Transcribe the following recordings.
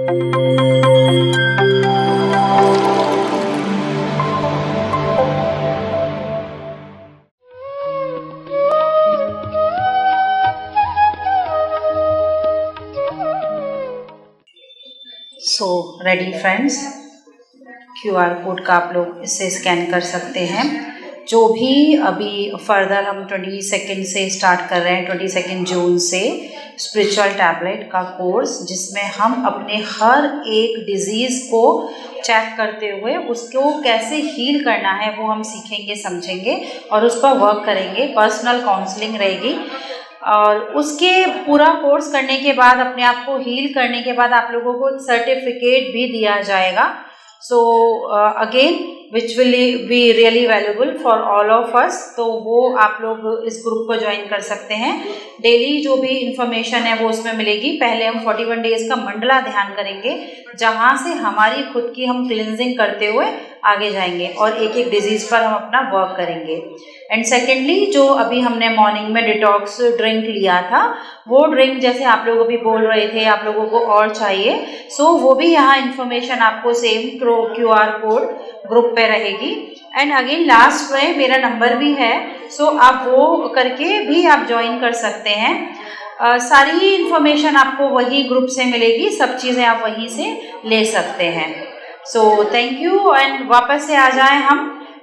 So ready friends, QR code का आप लोग इससे स्कैन कर सकते हैं। जो भी अभी फर्दर हम 22 से स्टार्ट कर रहे हैं, 22 जून से स्पिरिचुअल टैबलेट का कोर्स, जिसमें हम अपने हर एक डिजीज़ को चेक करते हुए उसको कैसे हील करना है वो हम सीखेंगे, समझेंगे और उस पर वर्क करेंगे। पर्सनल काउंसलिंग रहेगी और उसके पूरा कोर्स करने के बाद, अपने आप को हील करने के बाद आप लोगों को सर्टिफिकेट भी दिया जाएगा। So again which will be really valuable for all of us. तो वो आप लोग इस ग्रुप को ज्वाइन कर सकते हैं। डेली जो भी इंफॉर्मेशन है वो उसमें मिलेगी। पहले हम 41 डेज का मंडला ध्यान करेंगे, जहाँ से हमारी खुद की हम क्लिनजिंग करते हुए आगे जाएंगे और एक एक डिजीज़ पर हम अपना वर्क करेंगे। एंड सेकेंडली, जो अभी हमने मॉर्निंग में डिटॉक्स ड्रिंक लिया था, वो ड्रिंक जैसे आप लोग अभी बोल रहे थे आप लोगों को और चाहिए, सो वो भी यहाँ इन्फॉर्मेशन आपको सेम QR कोड ग्रुप पे रहेगी। एंड अगेन लास्ट में मेरा नंबर भी है, सो आप वो करके भी आप ज्वाइन कर सकते हैं। सारी ही इन्फॉर्मेशन आपको वही ग्रुप से मिलेगी, सब चीज़ें आप वहीं से ले सकते हैं। So thank you. एंड वापस से आ जाएं हम,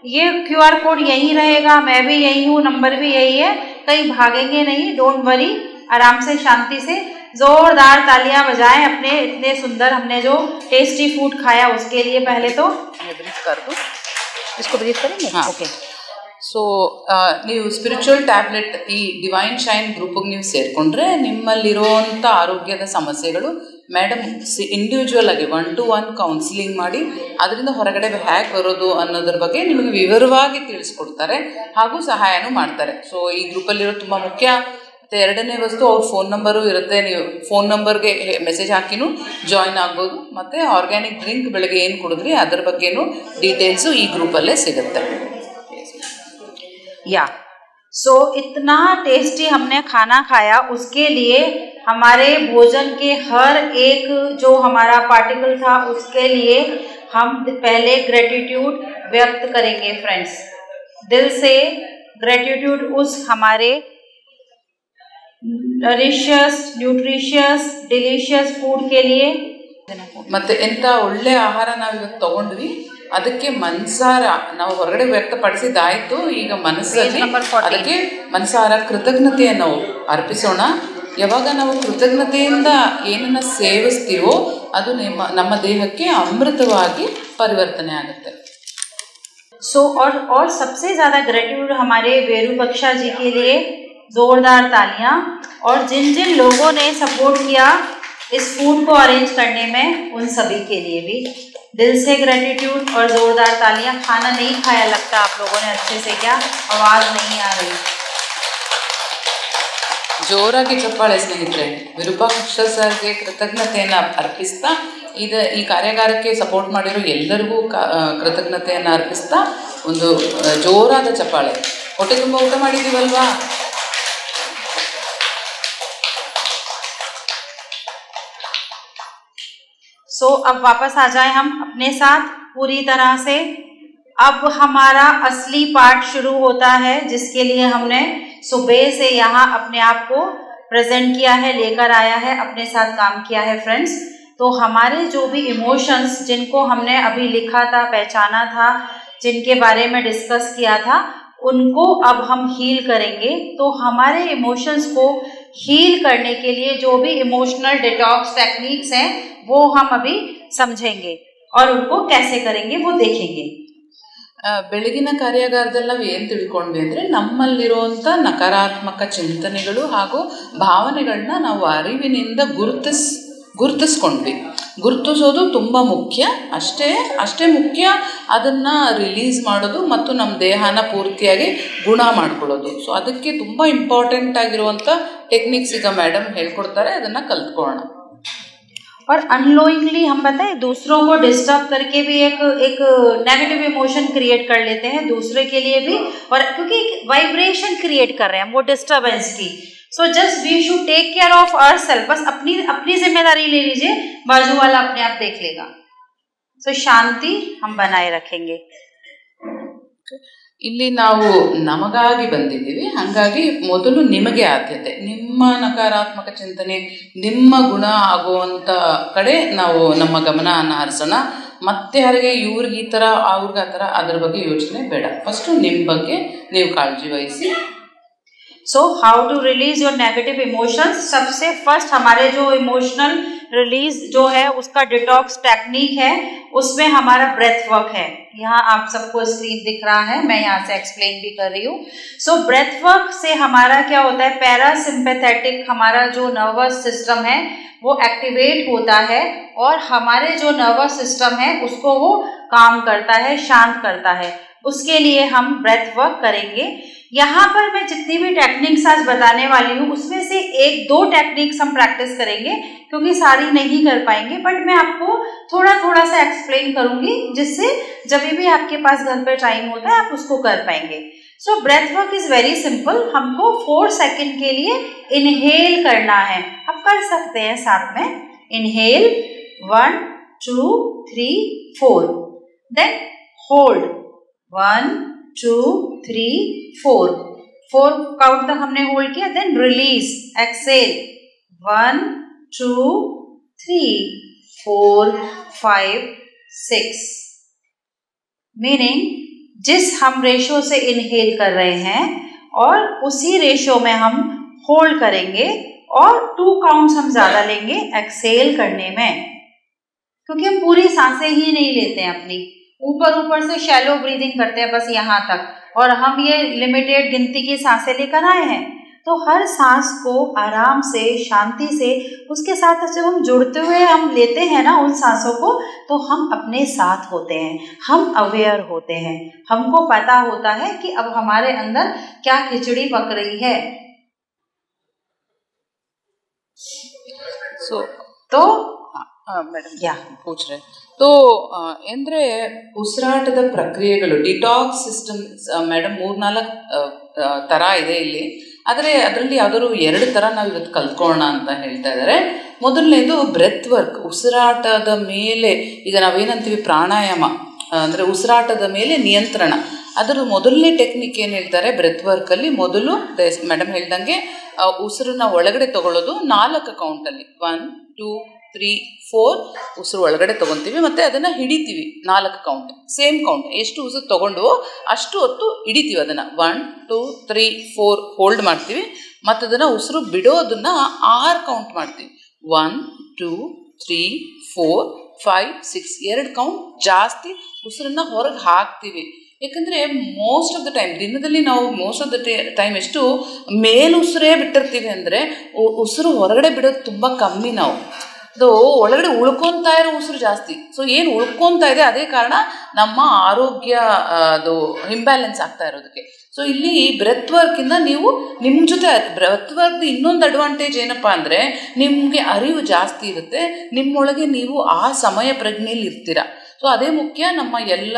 ये QR कोड यहीं रहेगा, मैं भी यही हूँ, नंबर भी यही है, कहीं भागेंगे नहीं। डोंट वरी, आराम से शांति से जोरदार तालियां बजाएं अपने इतने सुंदर हमने जो टेस्टी फूड खाया उसके लिए। पहले तो ब्रीथ कर दो, इसको ब्रीथ करेंगे। हाँ, ओके। ಸೊ ನೀವು ಸ್ಪಿರಿಚುವಲ್ ಟ್ಯಾಬ್ಲೆಟ್ ಈ ಡಿವೈನ್ ಶೈನ್ ಗ್ರೂಪಿಗೆ ನೀವು ಸೇರಿಕೊಂಡ್ರೆ ನಿಮ್ಮಲ್ಲಿರುವಂಥ ಆರೋಗ್ಯದ ಸಮಸ್ಯೆಗಳು ಮೇಡಮ್ ಇಂಡಿವಿಜುವಲ್ ಆಗಿ 1-to-1 ಕೌನ್ಸಿಲಿಂಗ್ ಮಾಡಿ ಅದರಿಂದ ಹೊರಗಡೆ ಹೇಗೆ ಬರೋದು ಅನ್ನೋದ್ರ ಬಗ್ಗೆ ನಿಮಗೆ ವಿವರವಾಗಿ ತಿಳಿಸ್ಕೊಡ್ತಾರೆ ಹಾಗೂ ಸಹಾಯನೂ ಮಾಡ್ತಾರೆ. ಸೊ ಈ ಗ್ರೂಪಲ್ಲಿರೋ ತುಂಬ ಮುಖ್ಯ. ಮತ್ತು ಎರಡನೇ ವಸ್ತು, ಅವ್ರ ಫೋನ್ ನಂಬರು ಇರುತ್ತೆ. ನೀವು ಫೋನ್ ನಂಬರ್ಗೆ ಮೆಸೇಜ್ ಹಾಕಿನೂ ಜಾಯ್ನ್ ಆಗ್ಬೋದು. ಮತ್ತು ಆರ್ಗ್ಯಾನಿಕ್ ಡ್ರಿಂಕ್ ಬೆಳಗ್ಗೆ ಏನು ಕುಡಿದ್ರಿ ಅದ್ರ ಬಗ್ಗೆನೂ ಡೀಟೇಲ್ಸು ಈ ಗ್ರೂಪಲ್ಲೇ ಸಿಗುತ್ತೆ. या सो इतना टेस्टी हमने खाना खाया, उसके लिए हमारे भोजन के हर एक जो हमारा पार्टिकल था उसके लिए हम पहले ग्रेटिट्यूड व्यक्त करेंगे फ्रेंड्स। दिल से ग्रेटिट्यूड उस हमारे न्यूट्रिशियस डिलीशियस फूड के लिए। ಮತ್ತು ಎಂಥ ಒಳ್ಳೆ ಆಹಾರ ನಾವು ಇವತ್ತು ತೊಗೊಂಡ್ವಿ, ಅದಕ್ಕೆ ಮನಸಾರ ನಾವು ಹೊರಗಡೆ ವ್ಯಕ್ತಪಡಿಸಿದ್ದಾಯಿತು. ಈಗ ಮನಸ್ಸಲ್ಲಿ ಅದಕ್ಕೆ ಮನಸಾರ ಕೃತಜ್ಞತೆಯನ್ನು ನಾವು ಅರ್ಪಿಸೋಣ. ಯಾವಾಗ ನಾವು ಕೃತಜ್ಞತೆಯಿಂದ ಏನನ್ನು ಸೇವಿಸ್ತೀವೋ ಅದು ನಮ್ಮ ದೇಹಕ್ಕೆ ಅಮೃತವಾಗಿ ಪರಿವರ್ತನೆ ಆಗುತ್ತೆ. सो और सबसे ज़्यादा ग्रेटिट्यूड हमारे वेरूपक्षा जी के लिए, ज़ोरदार तालियां। और जिन जिन लोगों ने सपोर्ट किया इस फूड को अरेंज करने में, उन सभी के लिए भी दिल से ग्रेटिट्यूड और ज़ोरदार तालियां। खाना नहीं खाया लगता आप लोगों ने अच्छे से, क्या आवाज़ नहीं आ रही? ಜೋರಾಗಿ ಚಪ್ಪಾಳೆ ಸ್ನೇಹಿತರೆ. ವಿರೂಪಾಕ್ಷ ಸರ್ಗೆ ಕೃತಜ್ಞತೆಯನ್ನು ಅರ್ಪಿಸ್ತಾ ಈ ಕಾರ್ಯಾಗಾರಕ್ಕೆ ಸಪೋರ್ಟ್ ಮಾಡಿರೋ ಎಲ್ಲರಿಗೂ ಕೃತಜ್ಞತೆಯನ್ನು ಅರ್ಪಿಸ್ತಾ ಒಂದು ಜೋರಾದ ಚಪ್ಪಾಳೆ. ಹೊಟ್ಟೆ ತುಂಬ ಊಟ ಮಾಡಿದ್ದೀವಲ್ವಾ? सो अब वापस आ जाए हम अपने साथ पूरी तरह से। अब हमारा असली पार्ट शुरू होता है, जिसके लिए हमने सुबह से यहाँ अपने आप को प्रेजेंट किया है, लेकर आया है, अपने साथ काम किया है फ्रेंड्स। तो हमारे जो भी इमोशंस जिनको हमने अभी लिखा था, पहचाना था, जिनके बारे में डिस्कस किया था, उनको अब हम हील करेंगे। तो हमारे इमोशंस को हील करने के लिए जो भी इमोशनल डिटॉक्स टेक्निक्स हैं वो हम अभी समझेंगे और उनको कैसे करेंगे वो देखेंगे। ಬೆಳಗಿನ ಕಾರ್ಯಾಗಾರದಲ್ಲಿ ನಾವು ಏನು ತಿಳ್ಕೊಂಡ್ವಿ ಅಂದರೆ, ನಮ್ಮಲ್ಲಿರುವಂಥ ನಕಾರಾತ್ಮಕ ಚಿಂತನೆಗಳು ಹಾಗೂ ಭಾವನೆಗಳನ್ನ ನಾವು ಅರಿವಿನಿಂದ ಗುರುತಿಸ್ಕೊಂಡ್ವಿ. ಗುರುತಿಸೋದು ತುಂಬ ಮುಖ್ಯ. ಅಷ್ಟೇ ಮುಖ್ಯ ಅದನ್ನು ರಿಲೀಸ್ ಮಾಡೋದು ಮತ್ತು ನಮ್ಮ ದೇಹನ ಪೂರ್ತಿಯಾಗಿ ಗುಣ ಮಾಡ್ಕೊಳ್ಳೋದು. ಸೊ ಅದಕ್ಕೆ ತುಂಬ ಇಂಪಾರ್ಟೆಂಟ್ ಆಗಿರುವಂಥ ಟೆಕ್ನಿಕ್ಸ್ ಈಗ ಮೇಡಮ್ ಹೇಳ್ಕೊಡ್ತಾರೆ, ಅದನ್ನು ಕಲ್ತ್ಕೊಳ್ಳೋಣ. और अनलोइंगली हम बताए दूसरों को डिस्टर्ब करके भी एक नेगेटिव इमोशन क्रिएट कर लेते हैं दूसरे के लिए भी, और क्योंकि वाइब्रेशन क्रिएट कर रहे हैं वो डिस्टर्बेंस की। So just we should take care of ourself, बस अपनी जिम्मेदारी ले लीजिए, बाजू वाला अपने आप देख लेगा। सो शांति हम बनाए रखेंगे। ಇಲ್ಲಿ ನಾವು ನಮಗಾಗಿ ಬಂದಿದ್ದೀವಿ, ಹಾಗಾಗಿ ಮೊದಲು ನಿಮಗೆ ಆದ್ಯತೆ, ನಿಮ್ಮ ನಕಾರಾತ್ಮಕ ಚಿಂತನೆ, ನಿಮ್ಮ ಗುಣ ಆಗುವಂಥ ಕಡೆ ನಾವು ನಮ್ಮ ಗಮನವನ್ನು ಹರಿಸೋಣ. ಮತ್ತೆ ಯಾರಿಗೆ ಇವ್ರಿಗೆ ಈ ಥರ ಅವ್ರಿಗೆ ಆ ಥರ ಅದ್ರ ಬಗ್ಗೆ ಯೋಚನೆ ಬೇಡ. ಫಸ್ಟು ನಿಮ್ಮ ಬಗ್ಗೆ ನೀವು ಕಾಳಜಿ ವಹಿಸಿ. So how to release your negative emotions, सबसे फर्स्ट हमारे जो इमोशनल रिलीज जो है उसका डिटॉक्स टेक्निक है, उसमें हमारा ब्रेथ वर्क है। यहाँ आप सबको स्क्रीन दिख रहा है, मैं यहाँ से एक्सप्लेन भी कर रही हूँ। सो ब्रेथ वर्क से हमारा क्या होता है, पैरासिम्पैथेटिक हमारा जो नर्वस सिस्टम है वो एक्टिवेट होता है और हमारे जो नर्वस सिस्टम है उसको वो काम करता है, शांत करता है। उसके लिए हम ब्रेथ वर्क करेंगे। यहाँ पर मैं जितनी भी टेक्निक्स आज बताने वाली हूँ उसमें से 1-2 टेक्निक्स हम प्रैक्टिस करेंगे, क्योंकि सारी नहीं कर पाएंगे, बट मैं आपको थोड़ा थोड़ा सा एक्सप्लेन करूंगी, जिससे जब भी आपके पास घर पे टाइम होता है आप उसको कर पाएंगे। So breath work is very simple. हमको 4 सेकेंड के लिए इनहेल करना है, आप कर सकते हैं साथ में। इनहेल 1 2 3 4, देन होल्ड 1 2 3 4 काउंट तक हमने होल्ड किया, देन रिलीज, एक्सेल 1 2 3 4 5 6। मीनिंग जिस हम रेशो से इनहेल कर रहे हैं और उसी रेशो में हम होल्ड करेंगे और 2 काउंट्स हम ज्यादा लेंगे एक्सेल करने में, क्योंकि हम पूरी सांसें ही नहीं लेते हैं, अपनी ऊपर से शैलो ब्रीदिंग करते हैं बस यहाँ तक, और हम ये लिमिटेड गिनती की सांसें लेकर आए हैं। तो हर सांस को आराम से, शांति से, उसके साथ जब हम जुड़ते हुए हम लेते हैं ना उन सांसों को, तो हम अपने साथ होते हैं, हम अवेयर होते हैं, हमको पता होता है कि अब हमारे अंदर क्या खिचड़ी पक रही है। तो ಮೇಡಮ್ ಪೂಚ್ರೆ ತೋ ಅಂದರೆ ಉಸಿರಾಟದ ಪ್ರಕ್ರಿಯೆಗಳು ಡಿಟಾಕ್ಸ್ ಸಿಸ್ಟಮ್ ಮೇಡಮ್ 3-4 ಥರ ಇದೆ ಇಲ್ಲಿ, ಆದರೆ ಅದರಲ್ಲಿ ಯಾವ್ದಾದ್ರು 2 ಥರ ನಾವು ಇವತ್ತು ಕಲ್ತ್ಕೊಳ್ಳೋಣ ಅಂತ ಹೇಳ್ತಾ ಇದ್ದಾರೆ. ಮೊದಲನೇದು ಬ್ರೆತ್ ವರ್ಕ್, ಉಸಿರಾಟದ ಮೇಲೆ, ಈಗ ನಾವೇನಂತೀವಿ ಪ್ರಾಣಾಯಾಮ ಅಂದರೆ ಉಸಿರಾಟದ ಮೇಲೆ ನಿಯಂತ್ರಣ, ಅದರ ಮೊದಲನೇ ಟೆಕ್ನಿಕ್ ಏನು ಹೇಳ್ತಾರೆ ಬ್ರೆತ್ ವರ್ಕಲ್ಲಿ, ಮೊದಲು ಮೇಡಮ್ ಹೇಳ್ದಂಗೆ ಉಸಿರನ್ನ ಒಳಗಡೆ ತಗೊಳ್ಳೋದು 4 ಕೌಂಟಲ್ಲಿ, 1 2 3 4 ಉಸಿರು ಒಳಗಡೆ ತೊಗೊತೀವಿ, ಮತ್ತು ಅದನ್ನು ಹಿಡಿತೀವಿ 4 ಕೌಂಟ್, ಸೇಮ್ ಕೌಂಟ್, ಎಷ್ಟು ಉಸಿರು ತೊಗೊಂಡು ಅಷ್ಟು ಹೊತ್ತು ಹಿಡಿತೀವಿ, ಅದನ್ನು 1 2 3 4 ಹೋಲ್ಡ್ ಮಾಡ್ತೀವಿ, ಮತ್ತು ಅದನ್ನು ಉಸಿರು ಬಿಡೋದನ್ನು 6 ಕೌಂಟ್ ಮಾಡ್ತೀವಿ, 1 2 3 4 5 6, 2 ಕೌಂಟ್ ಜಾಸ್ತಿ ಉಸಿರನ್ನು ಹೊರಗೆ ಹಾಕ್ತೀವಿ. ಯಾಕಂದರೆ ಮೋಸ್ಟ್ ಆಫ್ ದ ಟೈಮ್ ದಿನದಲ್ಲಿ ನಾವು ಮೋಸ್ಟ್ ಆಫ್ ದ ಟೈಮ್ ಎಷ್ಟು ಮೇಲುಸಿರೇ ಬಿಟ್ಟಿರ್ತೀವಿ ಅಂದರೆ ಉಸಿರು ಹೊರಗಡೆ ಬಿಡೋದು ತುಂಬ ಕಮ್ಮಿ. ನಾವು ಅದು ಒಳಗಡೆ ಉಳ್ಕೊತಾ ಇರೋ ಉಸಿರು ಜಾಸ್ತಿ. ಸೊ ಏನು ಉಳ್ಕೊತಾ ಇದೆ ಅದೇ ಕಾರಣ ನಮ್ಮ ಆರೋಗ್ಯ ಅದು ಇಂಬ್ಯಾಲೆನ್ಸ್ ಆಗ್ತಾ ಇರೋದಕ್ಕೆ. ಸೊ ಇಲ್ಲಿ ಬ್ರೆತ್ ವರ್ಕಿಂದ ನೀವು ನಿಮ್ಮ ಜೊತೆ ಬ್ರೆತ್ ವರ್ಕ್ದು ಇನ್ನೊಂದು ಅಡ್ವಾಂಟೇಜ್ ಏನಪ್ಪ ಅಂದರೆ ನಿಮಗೆ ಅರಿವು ಜಾಸ್ತಿ ಇರುತ್ತೆ, ನಿಮ್ಮೊಳಗೆ ನೀವು ಆ ಸಮಯ ಪ್ರಜ್ಞೆಯಲ್ಲಿ ಇರ್ತೀರ. ಸೊ ಅದೇ ಮುಖ್ಯ ನಮ್ಮ ಎಲ್ಲ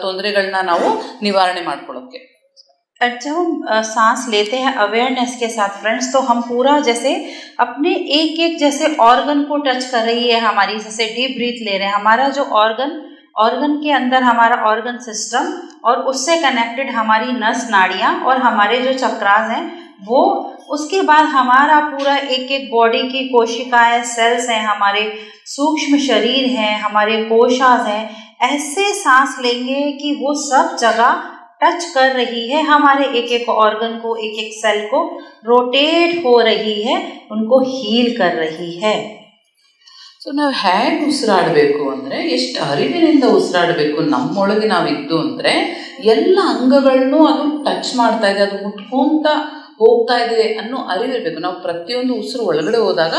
ತೊಂದರೆಗಳನ್ನ ನಾವು ನಿವಾರಣೆ ಮಾಡ್ಕೊಳ್ಳೋಕ್ಕೆ. जब हम सांस लेते हैं अवेयरनेस के साथ फ्रेंड्स, तो हम पूरा जैसे अपने एक जैसे ऑर्गन को टच कर रही है हमारी, जैसे डीप ब्रीथ ले रहे हैं, हमारा जो ऑर्गन के अंदर हमारा ऑर्गन सिस्टम और उससे कनेक्टेड हमारी नस नाड़ियाँ और हमारे जो चक्रास हैं वो, उसके बाद हमारा पूरा एक बॉडी की कोशिकाएं, सेल्स हैं, हमारे सूक्ष्म शरीर हैं, हमारे कोशास हैं, ऐसे सांस लेंगे कि वो सब जगह टच कर रही है हमारे एक ऑर्गन को, एक सेल को रोटेट हो रही है, उनको हील कर रही है. ಸೊ ನಾವು ಹೇಗೆ ಉಸಿರಾಡಬೇಕು ಅಂದರೆ, ಎಷ್ಟು ಅರಿವಿನಿಂದ ಉಸಿರಾಡಬೇಕು ನಮ್ಮೊಳಗೆ ನಾವಿದ್ದು ಅಂದರೆ, ಎಲ್ಲ ಅಂಗಗಳನ್ನು ಅದು ಟಚ್ ಮಾಡ್ತಾ ಇದೆ, ಅದು ಮುಟ್ಕೊಂತ ಹೋಗ್ತಾ ಇದೆ ಅನ್ನೋ ಅರಿವಿರಬೇಕು. ನಾವು ಪ್ರತಿಯೊಂದು ಉಸಿರು ಒಳಗಡೆ ಹೋದಾಗ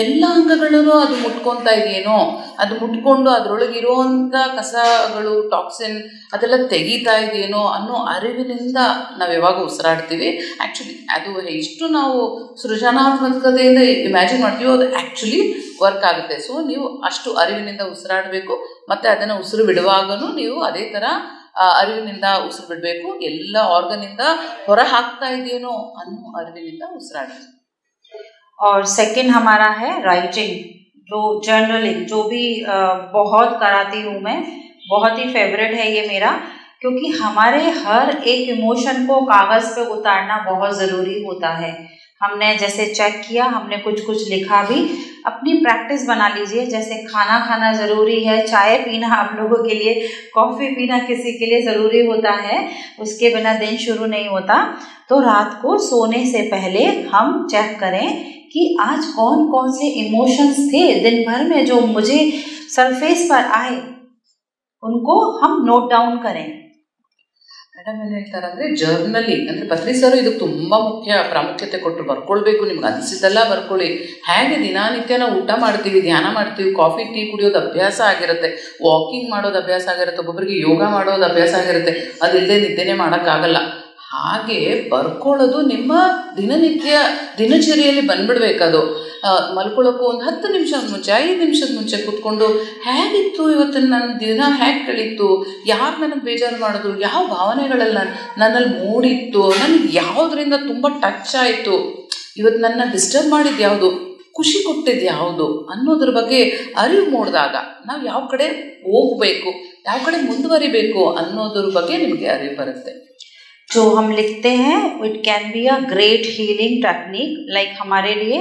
ಎಲ್ಲ ಅಂಗಗಳೂ ಅದು ಮುಟ್ಕೊತಾ ಇದೆಯೇನೋ, ಅದು ಮುಟ್ಕೊಂಡು ಅದರೊಳಗೆ ಇರೋವಂಥ ಕಸಗಳು, ಟಾಕ್ಸಿನ್ ಅದೆಲ್ಲ ತೆಗೀತಾ ಇದೆಯೇನೋ ಅನ್ನೋ ಅರಿವಿನಿಂದ ನಾವು ಯಾವಾಗ ಉಸಿರಾಡ್ತೀವಿ. ಆ್ಯಕ್ಚುಲಿ ಅದು ಎಷ್ಟು ನಾವು ಸೃಜನಾತ್ಮಕತೆಯಿಂದ ಇಮ್ಯಾಜಿನ್ ಮಾಡ್ತೀವೋ ಅದು ಆ್ಯಕ್ಚುಲಿ ವರ್ಕ್ ಆಗುತ್ತೆ. ಸೊ ನೀವು ಅಷ್ಟು ಅರಿವಿನಿಂದ ಉಸಿರಾಡಬೇಕು, ಮತ್ತು ಅದನ್ನು ಉಸಿರು ಬಿಡುವಾಗಲೂ ನೀವು ಅದೇ ಥರ ಅರಿವಿನಿಂದ ಉಸಿರು ಬಿಡಬೇಕು. ಎಲ್ಲ ಆರ್ಗನಿಂದ ಹೊರ ಹಾಕ್ತಾ ಇದೆಯೇನೋ ಅನ್ನೋ ಅರಿವಿನಿಂದ ಉಸಿರಾಡಬೇಕು. और सेकंड हमारा है राइटिंग, जो जर्नलिंग, जो भी बहुत कराती हूँ मैं, बहुत ही फेवरेट है ये मेरा, क्योंकि हमारे हर एक इमोशन को कागज़ पे उतारना बहुत ज़रूरी होता है. हमने जैसे चेक किया, हमने कुछ कुछ लिखा भी. अपनी प्रैक्टिस बना लीजिए. जैसे खाना खाना ज़रूरी है, चाय पीना आप लोगों के लिए, कॉफ़ी पीना किसी के लिए ज़रूरी होता है, उसके बिना दिन शुरू नहीं होता. तो रात को सोने से पहले हम चेक करें कि आज कौन कौन से इमोशंस थे दिन भर में जो मुझे सरफेस पर आए, उनको हम नोट डाउन करें. ಮೇಡಮ್ ಏನು ಹೇಳ್ತಾರೆ ಅಂದರೆ ಜರ್ನಲಿಂಗ್ ಅಂದರೆ ಪತ್ರಿ ಸರ್ ಇದಕ್ಕೆ ತುಂಬ ಮುಖ್ಯ ಪ್ರಾಮುಖ್ಯತೆ ಕೊಟ್ಟರು. ಬರ್ಕೊಳ್ಬೇಕು, ನಿಮ್ಗೆ ಅನಿಸಿದ್ದೆಲ್ಲ ಬರ್ಕೊಳ್ಳಿ. ಹೇಗೆ ದಿನನಿತ್ಯ ನಾವು ಊಟ ಮಾಡ್ತೀವಿ, ಧ್ಯಾನ ಮಾಡ್ತೀವಿ, ಕಾಫಿ ಟೀ ಕುಡಿಯೋದು ಅಭ್ಯಾಸ ಆಗಿರುತ್ತೆ, ವಾಕಿಂಗ್ ಮಾಡೋದು ಅಭ್ಯಾಸ ಆಗಿರುತ್ತೆ, ಒಬ್ಬೊಬ್ಬರಿಗೆ ಯೋಗ ಮಾಡೋದು ಅಭ್ಯಾಸ ಆಗಿರುತ್ತೆ, ಅದಿಲ್ಲದೆ ನಿದ್ದೆನೇ ಮಾಡೋಕ್ಕಾಗಲ್ಲ. ಹಾಗೆ ಬರ್ಕೊಳ್ಳೋದು ನಿಮ್ಮ ದಿನಚರಿಯಲ್ಲಿ ಬಂದ್ಬಿಡ್ಬೇಕದು. ಮಲ್ಕೊಳ್ಳೋಕ್ಕೂ ಒಂದು 10 ನಿಮಿಷದ ಮುಂಚೆ, 5 ನಿಮಿಷದ ಮುಂಚೆ ಕೂತ್ಕೊಂಡು ಹೇಗಿತ್ತು ಇವತ್ತಿನ ನನ್ನ ದಿನ, ಹೇಗೆ ಕಳೀತು, ಯಾರು ನನಗೆ ಬೇಜಾರು ಮಾಡಿದ್ರು, ಯಾವ ಭಾವನೆಗಳೆಲ್ಲ ನನ್ನಲ್ಲಿ ಮೂಡಿತ್ತು, ನನಗೆ ಯಾವುದರಿಂದ ತುಂಬ ಟಚ್ ಆಯಿತು, ಇವತ್ತು ನನ್ನ ಡಿಸ್ಟರ್ಬ್ ಮಾಡಿದ್ದು ಯಾವುದು, ಖುಷಿ ಕೊಟ್ಟಿದ್ದು ಯಾವುದು ಅನ್ನೋದ್ರ ಬಗ್ಗೆ ಅರಿವು ಮೂಡಿದಾಗ ನಾವು ಯಾವ ಕಡೆ ಹೋಗಬೇಕು, ಯಾವ ಕಡೆ ಮುಂದುವರಿಬೇಕು ಅನ್ನೋದ್ರ ಬಗ್ಗೆ ನಿಮಗೆ ಅರಿವು ಬರುತ್ತೆ. जो हम लिखते हैं it can be a great healing technique like हमारे लिए,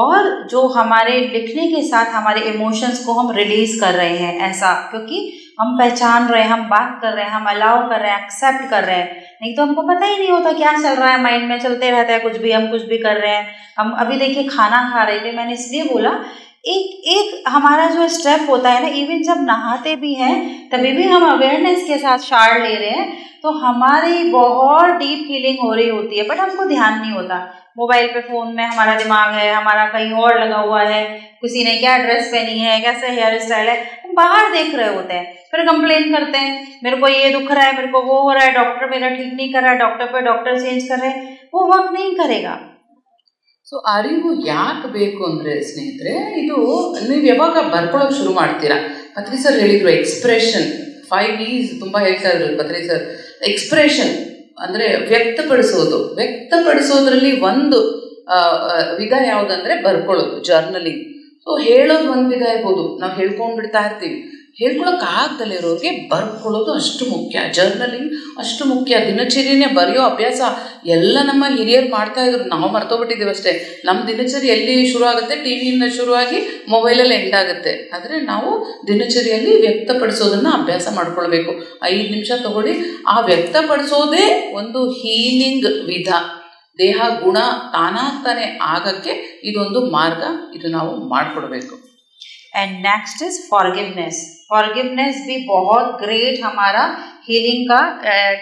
और जो हमारे लिखने के साथ हमारे इमोशंस को हम रिलीज़ कर रहे हैं ऐसा, क्योंकि हम पहचान रहे हैं, हम बात कर रहे हैं, हम अलाउ कर रहे हैं, एक्सेप्ट कर रहे हैं. नहीं तो हमको पता ही नहीं होता क्या चल रहा है, माइंड में चलते रहता है कुछ भी, हम कुछ भी कर रहे हैं. हम अभी देखिए खाना खा रहे थे, मैंने इसलिए बोला एक हमारा जो स्टेप होता है ना, इवन जब नहाते भी हैं तभी भी हम अवेयरनेस के साथ शावर ले रहे हैं, तो हमारी बहुत डीप हीलिंग हो रही होती है, बट हमको ध्यान नहीं होता. मोबाइल पे फ़ोन में हमारा दिमाग है, हमारा कहीं और लगा हुआ है, किसी ने क्या ड्रेस पहनी है, कैसे हेयर स्टाइल है, हम बाहर देख रहे होते हैं. फिर कंप्लेन करते हैं, मेरे को ये दुख रहा है, मेरे को वो हो रहा है, डॉक्टर मेरा ठीक नहीं कर रहा है, डॉक्टर पे डॉक्टर चेंज कर रहे हैं, वो वर्क नहीं करेगा. ಸೊ ಅರಿವು ಯಾಕೆ ಬೇಕು ಅಂದರೆ ಸ್ನೇಹಿತರೆ, ಇದು ನೀವು ಯಾವಾಗ ಬರ್ಕೊಳ್ಳೋಕೆ ಶುರು ಮಾಡ್ತೀರಾ, ಪತ್ರಿ ಸರ್ ಹೇಳಿದರು ಎಕ್ಸ್ಪ್ರೆಷನ್ 5 E's ತುಂಬ ಹೇಳ್ತಾ ಇದ್ರು ಪತ್ರಿ ಸರ್. ಎಕ್ಸ್ಪ್ರೆಷನ್ ಅಂದರೆ ವ್ಯಕ್ತಪಡಿಸೋದ್ರಲ್ಲಿ ಒಂದು ವಿಧ ಯಾವುದಂದರೆ ಬರ್ಕೊಳ್ಳೋದು, ಜರ್ನಲಿಂಗ್. ಸೊ ಹೇಳೋದು ಒಂದು ವಿಧ ಇರ್ಬೋದು, ನಾವು ಹೇಳ್ಕೊಂಡು ಬಿಡ್ತಾ ಇರ್ತೀವಿ. ಹೇಳ್ಕೊಳಕ್ಕಾಗ್ದಲೇ ಇರೋರಿಗೆ ಬರ್ಕೊಳ್ಳೋದು ಅಷ್ಟು ಮುಖ್ಯ, ಜರ್ನಲಿಂಗ್ ಅಷ್ಟು ಮುಖ್ಯ. ದಿನಚರಿನೇ ಬರೆಯೋ ಅಭ್ಯಾಸ ಎಲ್ಲ ನಮ್ಮ ಹಿರಿಯರು ಮಾಡ್ತಾಯಿದ್ರು, ನಾವು ಮರ್ತೋಗ್ಬಿಟ್ಟಿದ್ದೀವಿ ಅಷ್ಟೇ. ನಮ್ಮ ದಿನಚರಿ ಎಲ್ಲಿ ಶುರು ಆಗುತ್ತೆ, ಟಿ ವಿಯಿಂದ ಶುರುವಾಗಿ ಮೊಬೈಲಲ್ಲಿ ಎಂಡ್ ಆಗುತ್ತೆ. ಆದರೆ ನಾವು ದಿನಚರಿಯಲ್ಲಿ ವ್ಯಕ್ತಪಡಿಸೋದನ್ನು ಅಭ್ಯಾಸ ಮಾಡ್ಕೊಳ್ಬೇಕು. 5 ನಿಮಿಷ ತಗೊಳ್ಳಿ. ಆ ವ್ಯಕ್ತಪಡಿಸೋದೇ ಒಂದು ಹೀಲಿಂಗ್ ವಿಧ. ದೇಹ ಗುಣ ತಾನಾಗ್ತಾನೆ ಆಗಕ್ಕೆ ಇದೊಂದು ಮಾರ್ಗ, ಇದು ನಾವು ಮಾಡಿಕೊಡ್ಬೇಕು. And next is forgiveness. Forgiveness भी बहुत ग्रेट हमारा हीलिंग का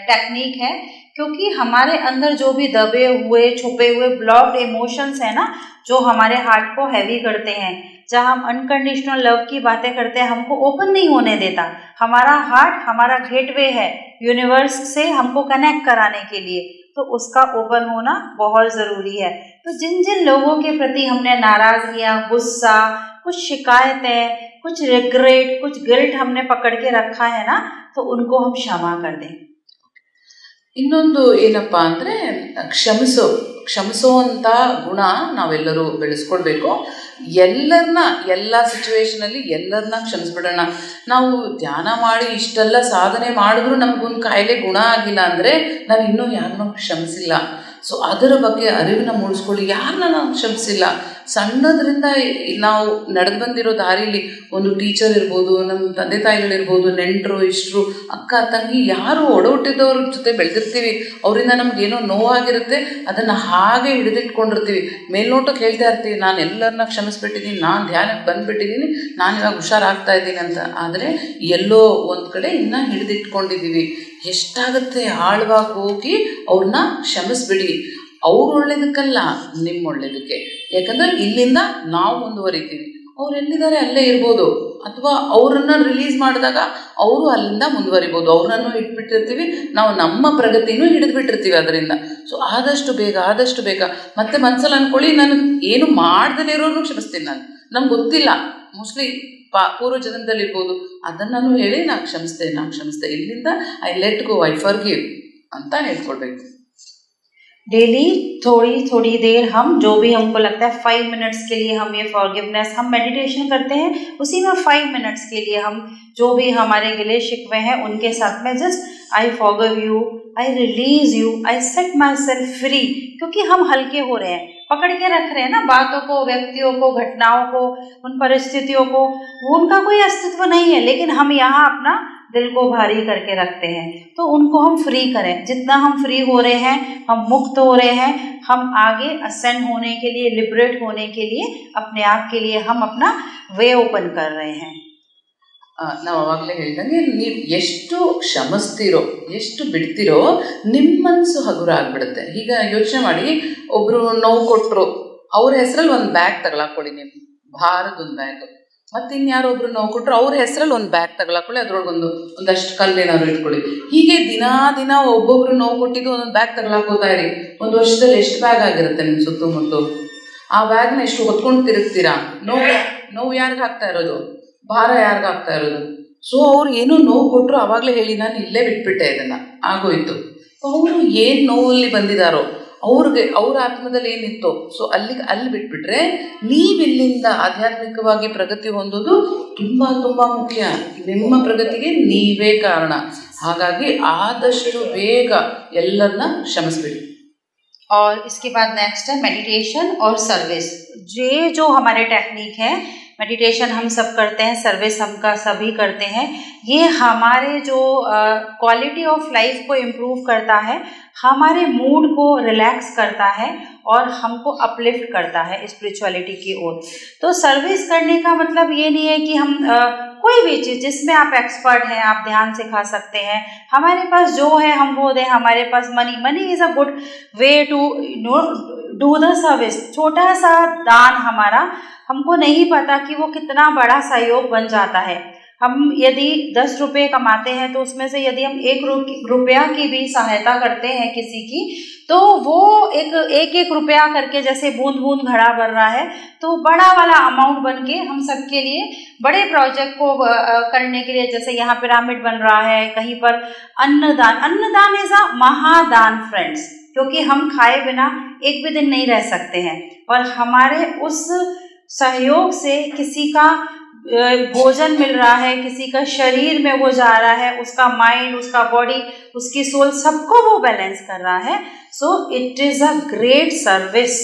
टेक्निक है, क्योंकि हमारे अंदर जो भी दबे हुए छुपे हुए ब्लॉक्ड इमोशंस हैं ना, जो हमारे हार्ट को हैवी करते हैं, जहाँ हम अनकंडीशनल लव की बातें करते हैं, हमको ओपन नहीं होने देता. हमारा हार्ट हमारा गेटवे है यूनिवर्स से हमको कनेक्ट कराने के लिए, तो उसका ओपन होना बहुत ज़रूरी है. तो जिन जिन लोगों के प्रति हमने नाराज़गियाँ, गुस्सा, कुछ शिकायतें, कुछ रिग्रेट, कुछ गिल्ट हमने पकड़ के रखा है ना, तो उनको हम क्षमा कर दें. ಇನ್ನೊಂದು ಏನಪ್ಪ ಅಂದರೆ ಕ್ಷಮಿಸೋ ಅಂತ ಗುಣ ನಾವೆಲ್ಲರೂ ಬೆಳೆಸ್ಕೊಳ್ಬೇಕು. ಎಲ್ಲ ಸಿಚುವೇಶನಲ್ಲಿ ಎಲ್ಲರನ್ನ ಕ್ಷಮಿಸ್ಬಿಡೋಣ. ನಾವು ಧ್ಯಾನ ಮಾಡಿ ಇಷ್ಟೆಲ್ಲ ಸಾಧನೆ ಮಾಡಿದ್ರೂ ನಮಗೊಂದು ಕಾಯಿಲೆ ಗುಣ ಆಗಿಲ್ಲ ಅಂದರೆ ನಾವು ಇನ್ನೂ ಯಾರನ್ನೂ ಕ್ಷಮಿಸಿಲ್ಲ. ಸೊ ಅದರ ಬಗ್ಗೆ ಅರಿವಿನ ಮೂಡಿಸ್ಕೊಳ್ಳಿ. ಯಾರನ್ನ ನಾವು ಕ್ಷಮಿಸಿಲ್ಲ, ಸಣ್ಣದರಿಂದ ನಾವು ನಡೆದು ಬಂದಿರೋ ದಾರಿಲಿ ಒಂದು ಟೀಚರ್ ಇರ್ಬೋದು, ನಮ್ಮ ತಂದೆ ತಾಯಿಗಳಿರ್ಬೋದು, ನೆಂಟರು, ಇಷ್ಟರು, ಅಕ್ಕ ತಂಗಿ, ಯಾರು ಒಡಹುಟ್ಟಿದವ್ರ ಜೊತೆ ಬೆಳೆದಿರ್ತೀವಿ, ಅವರಿಂದ ನಮಗೇನೋ ನೋವಾಗಿರುತ್ತೆ, ಅದನ್ನು ಹಾಗೆ ಹಿಡಿದಿಟ್ಕೊಂಡಿರ್ತೀವಿ. ಮೇಲ್ನೋಟಕ್ಕೆ ಹೇಳ್ತಾ ಇರ್ತೀವಿ, ನಾನು ಎಲ್ಲರನ್ನ ಕ್ಷಮಿಸ್ಬಿಟ್ಟಿದ್ದೀನಿ, ನಾನು ಧ್ಯಾನಕ್ಕೆ ಬಂದುಬಿಟ್ಟಿದ್ದೀನಿ, ನಾನು ಇವಾಗ ಹುಷಾರಾಗ್ತಾ ಇದ್ದೀನಿ ಅಂತ. ಆದರೆ ಎಲ್ಲೋ ಒಂದು ಕಡೆ ಇನ್ನೂ ಹಿಡಿದಿಟ್ಕೊಂಡಿದ್ದೀವಿ. ಎಷ್ಟಾಗುತ್ತೆ ಆಳವಾಗಿ ಹೋಗಿ ಅವ್ರನ್ನ ಕ್ಷಮಿಸ್ಬಿಡಿ. ಅವ್ರು ಒಳ್ಳೇದಕ್ಕಲ್ಲ, ನಿಮ್ಮ ಒಳ್ಳೇದಕ್ಕೆ. ಯಾಕಂದರೆ ಇಲ್ಲಿಂದ ನಾವು ಮುಂದುವರಿತೀವಿ, ಅವ್ರು ಎಲ್ಲಿದ್ದಾರೆ ಅಲ್ಲೇ ಇರ್ಬೋದು, ಅಥವಾ ಅವರನ್ನು ರಿಲೀಸ್ ಮಾಡಿದಾಗ ಅವರು ಅಲ್ಲಿಂದ ಮುಂದುವರಿಬೋದು. ಅವ್ರನ್ನೂ ಇಟ್ಬಿಟ್ಟಿರ್ತೀವಿ, ನಾವು ನಮ್ಮ ಪ್ರಗತಿನೂ ಹಿಡಿದ್ಬಿಟ್ಟಿರ್ತೀವಿ ಅದರಿಂದ. ಸೊ ಆದಷ್ಟು ಬೇಗ ಮತ್ತೆ ಮನಸ್ಸಲ್ಲಿ ಅಂದ್ಕೊಳ್ಳಿ, ನಾನು ಏನು ಮಾಡ್ದೇ ಇರೋರು ಕ್ಷಮಿಸ್ತೀನಿ. ನಂಗೆ ಗೊತ್ತಿಲ್ಲ, ಮೋಸ್ಟ್ಲಿ ಪೂರ್ವ ಜನ್ಮದಲ್ಲಿ ಇರ್ಬೋದು, ಅದನ್ನು ನಾನು ಹೇಳಿ ನಾನು ಕ್ಷಮಿಸ್ತೆ, ಇಲ್ಲಿಂದ I let go, I forgive ಅಂತ ಹೇಳ್ಕೊಳ್ಬೇಕು. डेली थोड़ी देर हम जो भी हमको लगता है 5 मिनट्स के लिए हम ये फॉरगिवनेस, हम मेडिटेशन करते हैं, उसी में 5 मिनट्स के लिए हम जो भी हमारे गिले शिकवे हैं उनके साथ में just I forgive you, I release you, I set my self free. क्योंकि हम हल्के हो रहे हैं, पकड़ के रख रहे हैं ना बातों को, व्यक्तियों को, घटनाओं को, उन परिस्थितियों को, उनका कोई अस्तित्व नहीं है, लेकिन हम यहाँ अपना दिल को भारी करके रखते हैं. तो उनको हम फ्री करें. जितना हम फ्री हो रहे हैं, हम मुक्त हो रहे हैं, हम आगे असेंड होने के लिए, लिबरेट होने के लिए, अपने आप के लिए हम अपना वे ओपन कर रहे हैं. ನಾವು ಅವಾಗಲೇ ಹೇಳ್ದಂಗೆ ನೀವು ಎಷ್ಟು ಕ್ಷಮಿಸ್ತೀರೋ, ಎಷ್ಟು ಬಿಡ್ತೀರೋ, ನಿಮ್ಮ ಮನಸ್ಸು ಹಗುರ ಆಗಿಬಿಡುತ್ತೆ. ಈಗ ಯೋಚನೆ ಮಾಡಿ, ಒಬ್ಬರು ನೋವು ಕೊಟ್ಟರು, ಅವ್ರ ಹೆಸರಲ್ಲಿ ಒಂದು ಬ್ಯಾಗ್ ತಗೊಳಕೊಳ್ಳಿ, ನೀವು ಭಾರದೊಂದು ಬ್ಯಾಗ್. ಮತ್ತು ಇನ್ಯಾರೊಬ್ರು ನೋವು ಕೊಟ್ಟರು, ಅವ್ರ ಹೆಸರಲ್ಲಿ ಒಂದು ಬ್ಯಾಗ್ ತಗೊಳಕೊಳ್ಳಿ, ಅದ್ರೊಳಗೊಂದು ಒಂದಷ್ಟು ಕಲ್ಲೇನಾದ್ರು ಇಟ್ಕೊಳ್ಳಿ. ಹೀಗೆ ದಿನ ಒಬ್ಬೊಬ್ರು ನೋವು ಕೊಟ್ಟಿದ್ದು ಒಂದೊಂದು ಬ್ಯಾಗ್ ತಗೊಳಕೋತಾ ಇರಿ. ಒಂದು ವರ್ಷದಲ್ಲಿ ಎಷ್ಟು ಬ್ಯಾಗ್ ಆಗಿರುತ್ತೆ ನಿಮ್ಮ ಸುತ್ತಮುತ್ತ? ಆ ಬ್ಯಾಗ್ನ ಎಷ್ಟು ಹೊತ್ಕೊಂಡು ತಿರುಗ್ತೀರಾ? ನೋವು ಯಾರಿಗೆ ಆಗ್ತಾ ಇರೋದು? ಭಾರ ಯಾರಿಗಾಗ್ತಾ ಇರೋದು? ಸೊ ಅವ್ರು ಏನೋ ನೋವು ಕೊಟ್ಟರು, ಆವಾಗಲೇ ಹೇಳಿ ನಾನು ಇಲ್ಲೇ ಬಿಟ್ಬಿಟ್ಟೆ, ಇದನ್ನು ಆಗೋಯ್ತು. ಅವರು ಏನು ನೋವಲ್ಲಿ ಬಂದಿದ್ದಾರೋ, ಅವ್ರ ಆತ್ಮದಲ್ಲಿ ಏನಿತ್ತು, ಸೊ ಅಲ್ಲಿ ಬಿಟ್ಬಿಟ್ರೆ ನೀವಿಲ್ಲಿಂದ ಆಧ್ಯಾತ್ಮಿಕವಾಗಿ ಪ್ರಗತಿ ಹೊಂದೋದು ತುಂಬ ಮುಖ್ಯ. ನಿಮ್ಮ ಪ್ರಗತಿಗೆ ನೀವೇ ಕಾರಣ. ಹಾಗಾಗಿ ಆದಷ್ಟು ಬೇಗ ಎಲ್ಲರನ್ನ ಕ್ಷಮಿಸ್ಬಿಡಿ. और इसके बाद नेक्स्ट है मेडिटेशन और सर्विस. ये जो हमारे टेक्निक है, मेडिटेशन हम सब करते हैं, सर्विस हम का सभी करते हैं. ये हमारे जो क्वालिटी ऑफ लाइफ को इम्प्रूव करता है, हमारे मूड को रिलैक्स करता है और हमको अपलिफ्ट करता है स्पिरिचुअलिटी की ओर. तो सर्विस करने का मतलब ये नहीं है कि हम कोई भी चीज़ जिसमें आप एक्सपर्ट हैं आप ध्यान सिखा सकते हैं. हमारे पास जो है हम वो दें. हमारे पास money is a good way to do the service. छोटा सा दान हमारा, हमको नहीं पता कि वो कितना बड़ा सहयोग बन जाता है. हम यदि 10 रुपये कमाते हैं तो उसमें से यदि हम 1 रुपया की भी सहायता करते हैं किसी की, तो वो एक रुपया करके जैसे बूंद बूंद घड़ा भर रहा है, तो बड़ा वाला अमाउंट बन के हम सबके लिए बड़े प्रोजेक्ट को करने के लिए, जैसे यहाँ पिरामिड बन रहा है, कहीं पर अन्नदान इज अ महादान फ्रेंड्स. क्योंकि हम खाए बिना एक भी दिन नहीं रह सकते हैं, और हमारे उस सहयोग से किसी का भोजन मिल रहा है, किसी का शरीर में वो जा रहा है, उसका माइंड, उसका बॉडी, उसकी सोल, सबको वो बैलेंस कर रहा है. So it is a great service.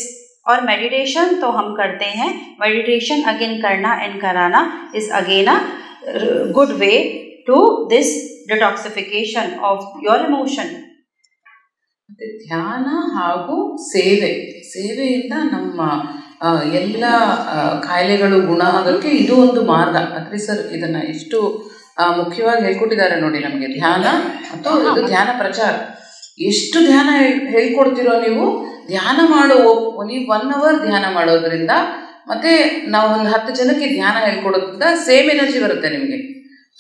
और मेडिटेशन तो हम करते हैं. मेडिटेशन अगेन करना एंड कराना is again a good way to this detoxification of your emotion. ಧ್ಯಾನ ಹಾಗೂ ಸೇವೆಯಿಂದ ನಮ್ಮ ಎಲ್ಲ ಕಾಯಿಲೆಗಳು ಗುಣ ಆಗೋಕ್ಕೆ ಇದು ಒಂದು ಮಾರ್ಗ. ಅದ್ರಿ ಸರ್ ಇದನ್ನು ಎಷ್ಟು ಮುಖ್ಯವಾಗಿ ಹೇಳ್ಕೊಟ್ಟಿದ್ದಾರೆ ನೋಡಿ ನಮಗೆ. ಧ್ಯಾನ ಮತ್ತು ಇದು ಧ್ಯಾನ ಪ್ರಚಾರ. ಎಷ್ಟು ಧ್ಯಾನ ಹೇಳ್ಕೊಡ್ತಿರೋ ನೀವು. ಧ್ಯಾನ ನೀವು 1 hour ಧ್ಯಾನ ಮಾಡೋದ್ರಿಂದ, ಮತ್ತು ನಾವು ಒಂದು 10 ಜನಕ್ಕೆ ಧ್ಯಾನ ಹೇಳ್ಕೊಡೋದ್ರಿಂದ ಸೇಮ್ ಎನರ್ಜಿ ಬರುತ್ತೆ ನಿಮಗೆ.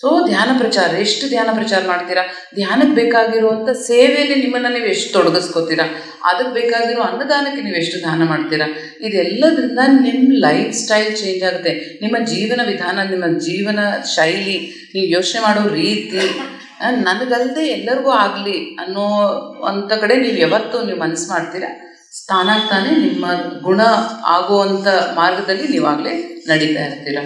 ಸೊ ಧ್ಯಾನ ಪ್ರಚಾರ, ಎಷ್ಟು ಧ್ಯಾನ ಪ್ರಚಾರ ಮಾಡ್ತೀರಾ? ಧ್ಯಾನಕ್ಕೆ ಬೇಕಾಗಿರುವಂಥ ಸೇವೆಯಲ್ಲಿ ನಿಮ್ಮನ್ನು ನೀವು ಎಷ್ಟು ತೊಡಗಿಸ್ಕೋತೀರಾ? ಅದಕ್ಕೆ ಬೇಕಾಗಿರೋ ಅನ್ನದಾನಕ್ಕೆ ನೀವು ಎಷ್ಟು ದಾನ ಮಾಡ್ತೀರಾ? ಇದೆಲ್ಲದರಿಂದ ನಿಮ್ಮ ಲೈಫ್ ಸ್ಟೈಲ್ ಚೇಂಜ್ ಆಗುತ್ತೆ. ನಿಮ್ಮ ಜೀವನ ವಿಧಾನ, ನಿಮ್ಮ ಜೀವನ ಶೈಲಿ, ನೀವು ಯೋಚನೆ ಮಾಡೋ ರೀತಿ, ನನಗಲ್ಲದೆ ಎಲ್ಲರಿಗೂ ಆಗಲಿ ಅನ್ನೋ ಅಂಥ ಕಡೆ ನೀವು ಯಾವತ್ತೂ ನೀವು ಮನಸ್ಸು ಮಾಡ್ತೀರಾ, ತಾನಾಗ್ತಾನೆ ನಿಮ್ಮ ಗುಣ ಆಗುವಂಥ ಮಾರ್ಗದಲ್ಲಿ ನೀವಾಗಲೇ ನಡೀತಾ ಇರ್ತೀರ.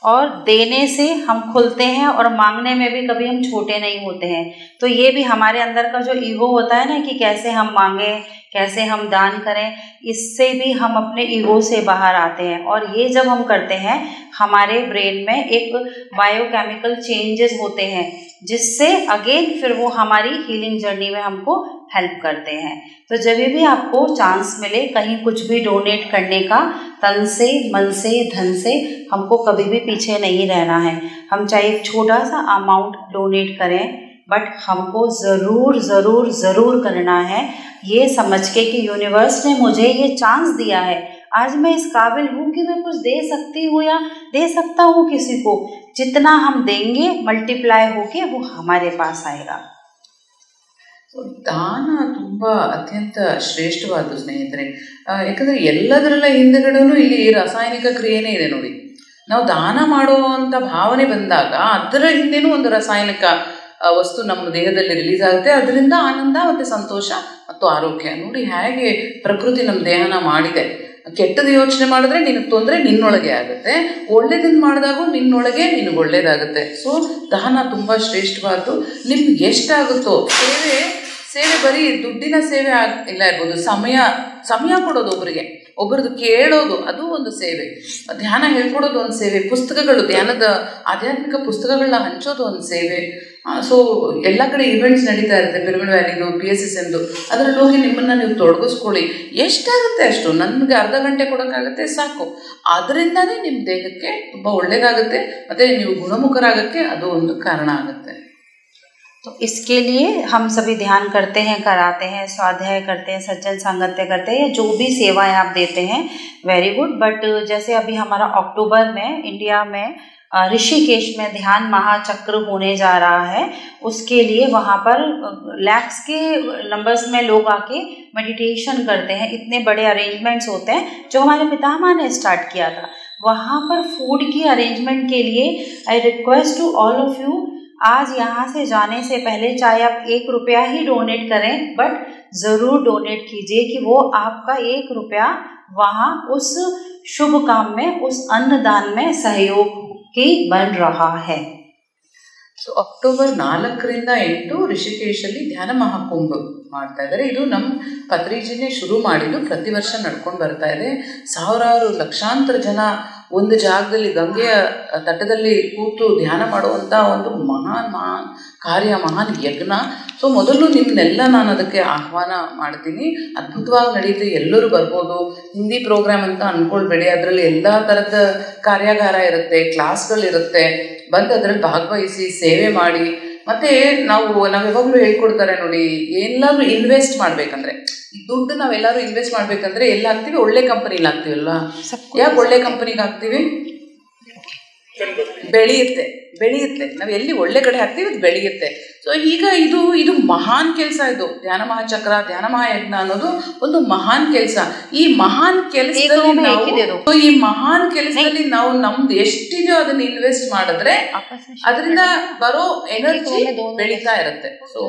और देने से हम खुलते हैं, और मांगने में भी कभी हम छोटे नहीं होते हैं. तो ये भी हमारे अंदर का जो ईगो होता है ना, कि कैसे हम मांगें, कैसे हम दान करें, इससे भी हम अपने ईगो से बाहर आते हैं. और ये जब हम करते हैं, हमारे ब्रेन में एक बायोकेमिकल चेंजेस होते हैं, जिससे अगेन फिर वो हमारी हीलिंग जर्नी में हमको हेल्प करते हैं. तो जब भी आपको चांस मिले कहीं कुछ भी डोनेट करने का, तन से, मन से, धन से, हमको कभी भी पीछे नहीं रहना है. हम चाहे एक छोटा सा अमाउंट डोनेट करें, बट हमको ज़रूर करना है. ये समझ के कि यूनिवर्स ने मुझे ये चांस दिया है, आज मैं इस काबिल हूँ कि मैं कुछ दे सकती हूँ या दे सकता हूँ किसी को। जितना हम देंगे मल्टीप्लाई होके वो हमारे पास आएगा। ದಾನ ತುಂಬ ಅತ್ಯಂತ ಶ್ರೇಷ್ಠವಾದ ಸ್ನೇಹಿತರೆ. ಯಾಕಂದರೆ ಎಲ್ಲದರಲ್ಲ ಹಿಂದೆಗಡೆನೂ ಇಲ್ಲಿ ರಾಸಾಯನಿಕ ಕ್ರಿಯೆನೇ ಇದೆ ನೋಡಿ. ನಾವು ದಾನ ಮಾಡುವಂಥ ಭಾವನೆ ಬಂದಾಗ ಅದರ ಹಿಂದೆನೂ ಒಂದು ರಾಸಾಯನಿಕ ವಸ್ತು ನಮ್ಮ ದೇಹದಲ್ಲಿ ರಿಲೀಸ್ ಆಗುತ್ತೆ. ಅದರಿಂದ ಆನಂದ ಮತ್ತು ಸಂತೋಷ ಮತ್ತು ಆರೋಗ್ಯ. ನೋಡಿ ಹೇಗೆ ಪ್ರಕೃತಿ ನಮ್ಮ ದೇಹನ ಮಾಡಿದೆ. ಕೆಟ್ಟದ್ದು ಯೋಚನೆ ಮಾಡಿದ್ರೆ ನಿನಗೆ ತೊಂದರೆ ನಿನ್ನೊಳಗೆ ಆಗುತ್ತೆ, ಒಳ್ಳೇದನ್ನು ಮಾಡಿದಾಗೂ ನಿನ್ನೊಳಗೆ ನಿನಗೆ ಒಳ್ಳೇದಾಗುತ್ತೆ. ಸೊ ದಾನ ತುಂಬ ಶ್ರೇಷ್ಠವಾದ್ದು. ನಿಮ್ಗೆ ಎಷ್ಟಾಗುತ್ತೋ ಸೇವೆ ಬರೀ ದುಡ್ಡಿನ ಸೇವೆ ಇಲ್ಲ ಇರ್ಬೋದು, ಸಮಯ ಕೊಡೋದು ಒಬ್ಬರದ್ದು ಕೇಳೋದು ಅದು ಒಂದು ಸೇವೆ, ಧ್ಯಾನ ಹೇಳ್ಕೊಡೋದು ಒಂದು ಸೇವೆ, ಪುಸ್ತಕಗಳು ಧ್ಯಾನದ ಆಧ್ಯಾತ್ಮಿಕ ಪುಸ್ತಕಗಳನ್ನ ಹಂಚೋದು ಒಂದು ಸೇವೆ. ಸೊ ಎಲ್ಲ ಕಡೆ ಈವೆಂಟ್ಸ್ ನಡೀತಾ ಇರುತ್ತೆ, ಪಿರಮಿಡ್ ವ್ಯಾಲಿದು PSS ಎಂದು, ಅದರಲ್ಲಿ ಹೋಗಿ ನಿಮ್ಮನ್ನು ನೀವು ತೊಡಗಿಸ್ಕೊಳ್ಳಿ. ಎಷ್ಟಾಗುತ್ತೆ ಅಷ್ಟು, ನನಗೆ ಅರ್ಧ ಗಂಟೆ ಕೊಡೋಕ್ಕಾಗುತ್ತೆ ಸಾಕು. ಅದರಿಂದನೇ ನಿಮ್ಮ ದೇಹಕ್ಕೆ ತುಂಬ ಒಳ್ಳೆಯದಾಗುತ್ತೆ ಮತ್ತು ನೀವು ಗುಣಮುಖರಾಗಕ್ಕೆ ಅದು ಒಂದು ಕಾರಣ ಆಗುತ್ತೆ. तो इसके लिए हम सभी ध्यान करते हैं, कराते हैं, स्वाध्याय करते हैं, सज्जन सांगत्य करते हैं, जो भी सेवाएं आप देते हैं वेरी गुड. बट जैसे अभी हमारा अक्टूबर में इंडिया में ऋषिकेश में ध्यान महाचक्र होने जा रहा है, उसके लिए वहाँ पर लैक्स के नंबर्स में लोग आके मेडिटेशन करते हैं. इतने बड़े अरेंजमेंट्स होते हैं जो हमारे पितामह ने स्टार्ट किया था. वहाँ पर फूड की अरेंजमेंट के लिए I request to all of you, आज यहाँ से जाने से पहले चाहे आप 1 रुपया ही डोनेट करें, बट ज़रूर डोनेट कीजिए कि वो आपका 1 रुपया वहाँ उस शुभ काम में, उस अन्नदान में सहयोग की बन रहा है. ಸೊ ಅಕ್ಟೋಬರ್ 4ರಿಂದ 8 ಋಷಿಕೇಶಲ್ಲಿ ಧ್ಯಾನ ಮಹಾಕುಂಭ ಮಾಡ್ತಾ ಇದ್ದಾರೆ. ಇದು ನಮ್ಮ ಪತ್ರಿಜಿನೇ ಶುರು ಮಾಡಿದ್ದು, ಪ್ರತಿ ವರ್ಷ ನಡ್ಕೊಂಡು ಬರ್ತಾ ಇದೆ. ಸಾವಿರಾರು ಲಕ್ಷಾಂತರ ಜನ ಒಂದು ಜಾಗದಲ್ಲಿ ಗಂಗೆಯ ತಟದಲ್ಲಿ ಕೂತು ಧ್ಯಾನ ಮಾಡುವಂಥ ಒಂದು ಮಹಾನ್ ಕಾರ್ಯ, ಮಹಾನ್ ಯಜ್ಞ. ಸೊ ಮೊದಲು ನಿಮ್ಮನ್ನೆಲ್ಲ ನಾನು ಅದಕ್ಕೆ ಆಹ್ವಾನ ಮಾಡ್ತೀನಿ. ಅದ್ಭುತವಾಗಿ ನಡೆಯುತ್ತೆ, ಎಲ್ಲರೂ ಬರ್ಬೋದು. ಹಿಂದಿ ಪ್ರೋಗ್ರಾಮ್ ಅಂತ ಅಂದ್ಕೊಳ್ಬೇಡಿ, ಅದರಲ್ಲಿ ಎಲ್ಲ ಥರದ ಕಾರ್ಯಾಗಾರ ಇರುತ್ತೆ, ಕ್ಲಾಸ್ಗಳಿರುತ್ತೆ. ಬಂದು ಅದರಲ್ಲಿ ಭಾಗವಹಿಸಿ ಸೇವೆ ಮಾಡಿ. ಮತ್ತು ನಾವು ಯಾವಾಗಲೂ ಹೇಳ್ಕೊಡ್ತಾರೆ ನೋಡಿ, ಎಲ್ಲಾದರೂ ಇನ್ವೆಸ್ಟ್ ಮಾಡಬೇಕಂದ್ರೆ, ಈ ದುಡ್ಡು ನಾವೆಲ್ಲರೂ ಇನ್ವೆಸ್ಟ್ ಮಾಡಬೇಕಂದ್ರೆ ಎಲ್ಲ ಹಾಕ್ತೀವಿ, ಒಳ್ಳೆ ಕಂಪನಿಲಿ ಹಾಕ್ತೀವಲ್ಲ. ಯಾಕೆ ಒಳ್ಳೆ ಕಂಪನಿಗೆ ಹಾಕ್ತೀವಿ? ಬೆಳೆಯುತ್ತೆ. ನಾವು ಎಲ್ಲಿ ಒಳ್ಳೆ ಕಡೆ ಹಾಕ್ತೀವಿ ಅದು ಬೆಳೆಯುತ್ತೆ. ಸೊ ಈಗ ಇದು ಮಹಾನ್ ಕೆಲಸ. ಇದು ಧ್ಯಾನ ಮಹಾಚಕ್ರ, ಧ್ಯಾನ ಮಹಾಯಜ್ಞ ಅನ್ನೋದು ಒಂದು ಮಹಾನ್ ಕೆಲಸ. ಈ ಮಹಾನ್ ಕೆಲಸದಲ್ಲಿ ನಾವು ನಮ್ದು ಎಷ್ಟಿದೆಯೋ ಅದನ್ನ ಇನ್ವೆಸ್ಟ್ ಮಾಡಿದ್ರೆ ಅದರಿಂದ ಬರೋ ಎನರ್ಜಿ ಬೆಳೀತಾ ಇರುತ್ತೆ. ಸೊ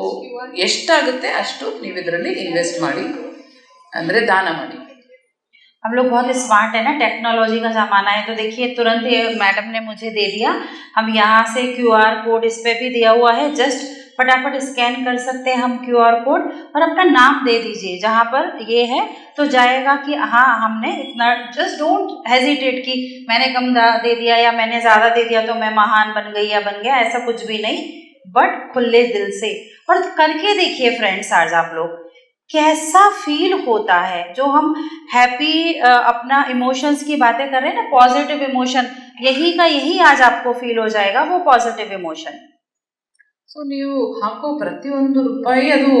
ಎಷ್ಟಾಗುತ್ತೆ ಅಷ್ಟು ನೀವು ಇದರಲ್ಲಿ ಇನ್ವೆಸ್ಟ್ ಮಾಡಿ, ಅಂದರೆ ದಾನ ಮಾಡಿ. हम लोग बहुत स्मार्ट है ना, टेक्नोलॉजी का ज़माना है. तो देखिए तुरंत ये मैडम ने मुझे दे दिया. हम यहाँ से QR कोड इस पर भी दिया हुआ है, जस्ट फटाफट स्कैन कर सकते हैं हम QR कोड और अपना नाम दे दीजिए जहाँ पर ये है, तो जाएगा कि हाँ हमने इतना. जस्ट डोंट हेजिटेट कि मैंने कम दे दिया या मैंने ज़्यादा दे दिया तो मैं महान बन गई या बन गया, ऐसा कुछ भी नहीं. बट खुले दिल से और करके देखिए फ्रेंड्स, आज आप लोग कैसा फील होता है. जो हम हैप्पी अपना इमोशंस की बातें कर रहे हैं ना, पॉजिटिव इमोशन, यही आज आपको फील हो जाएगा, वो पॉजिटिव इमोशन. ಸೊ ನೀವು ಹಾಕೋ ಪ್ರತಿಯೊಂದು ರೂಪಾಯಿ ಅದು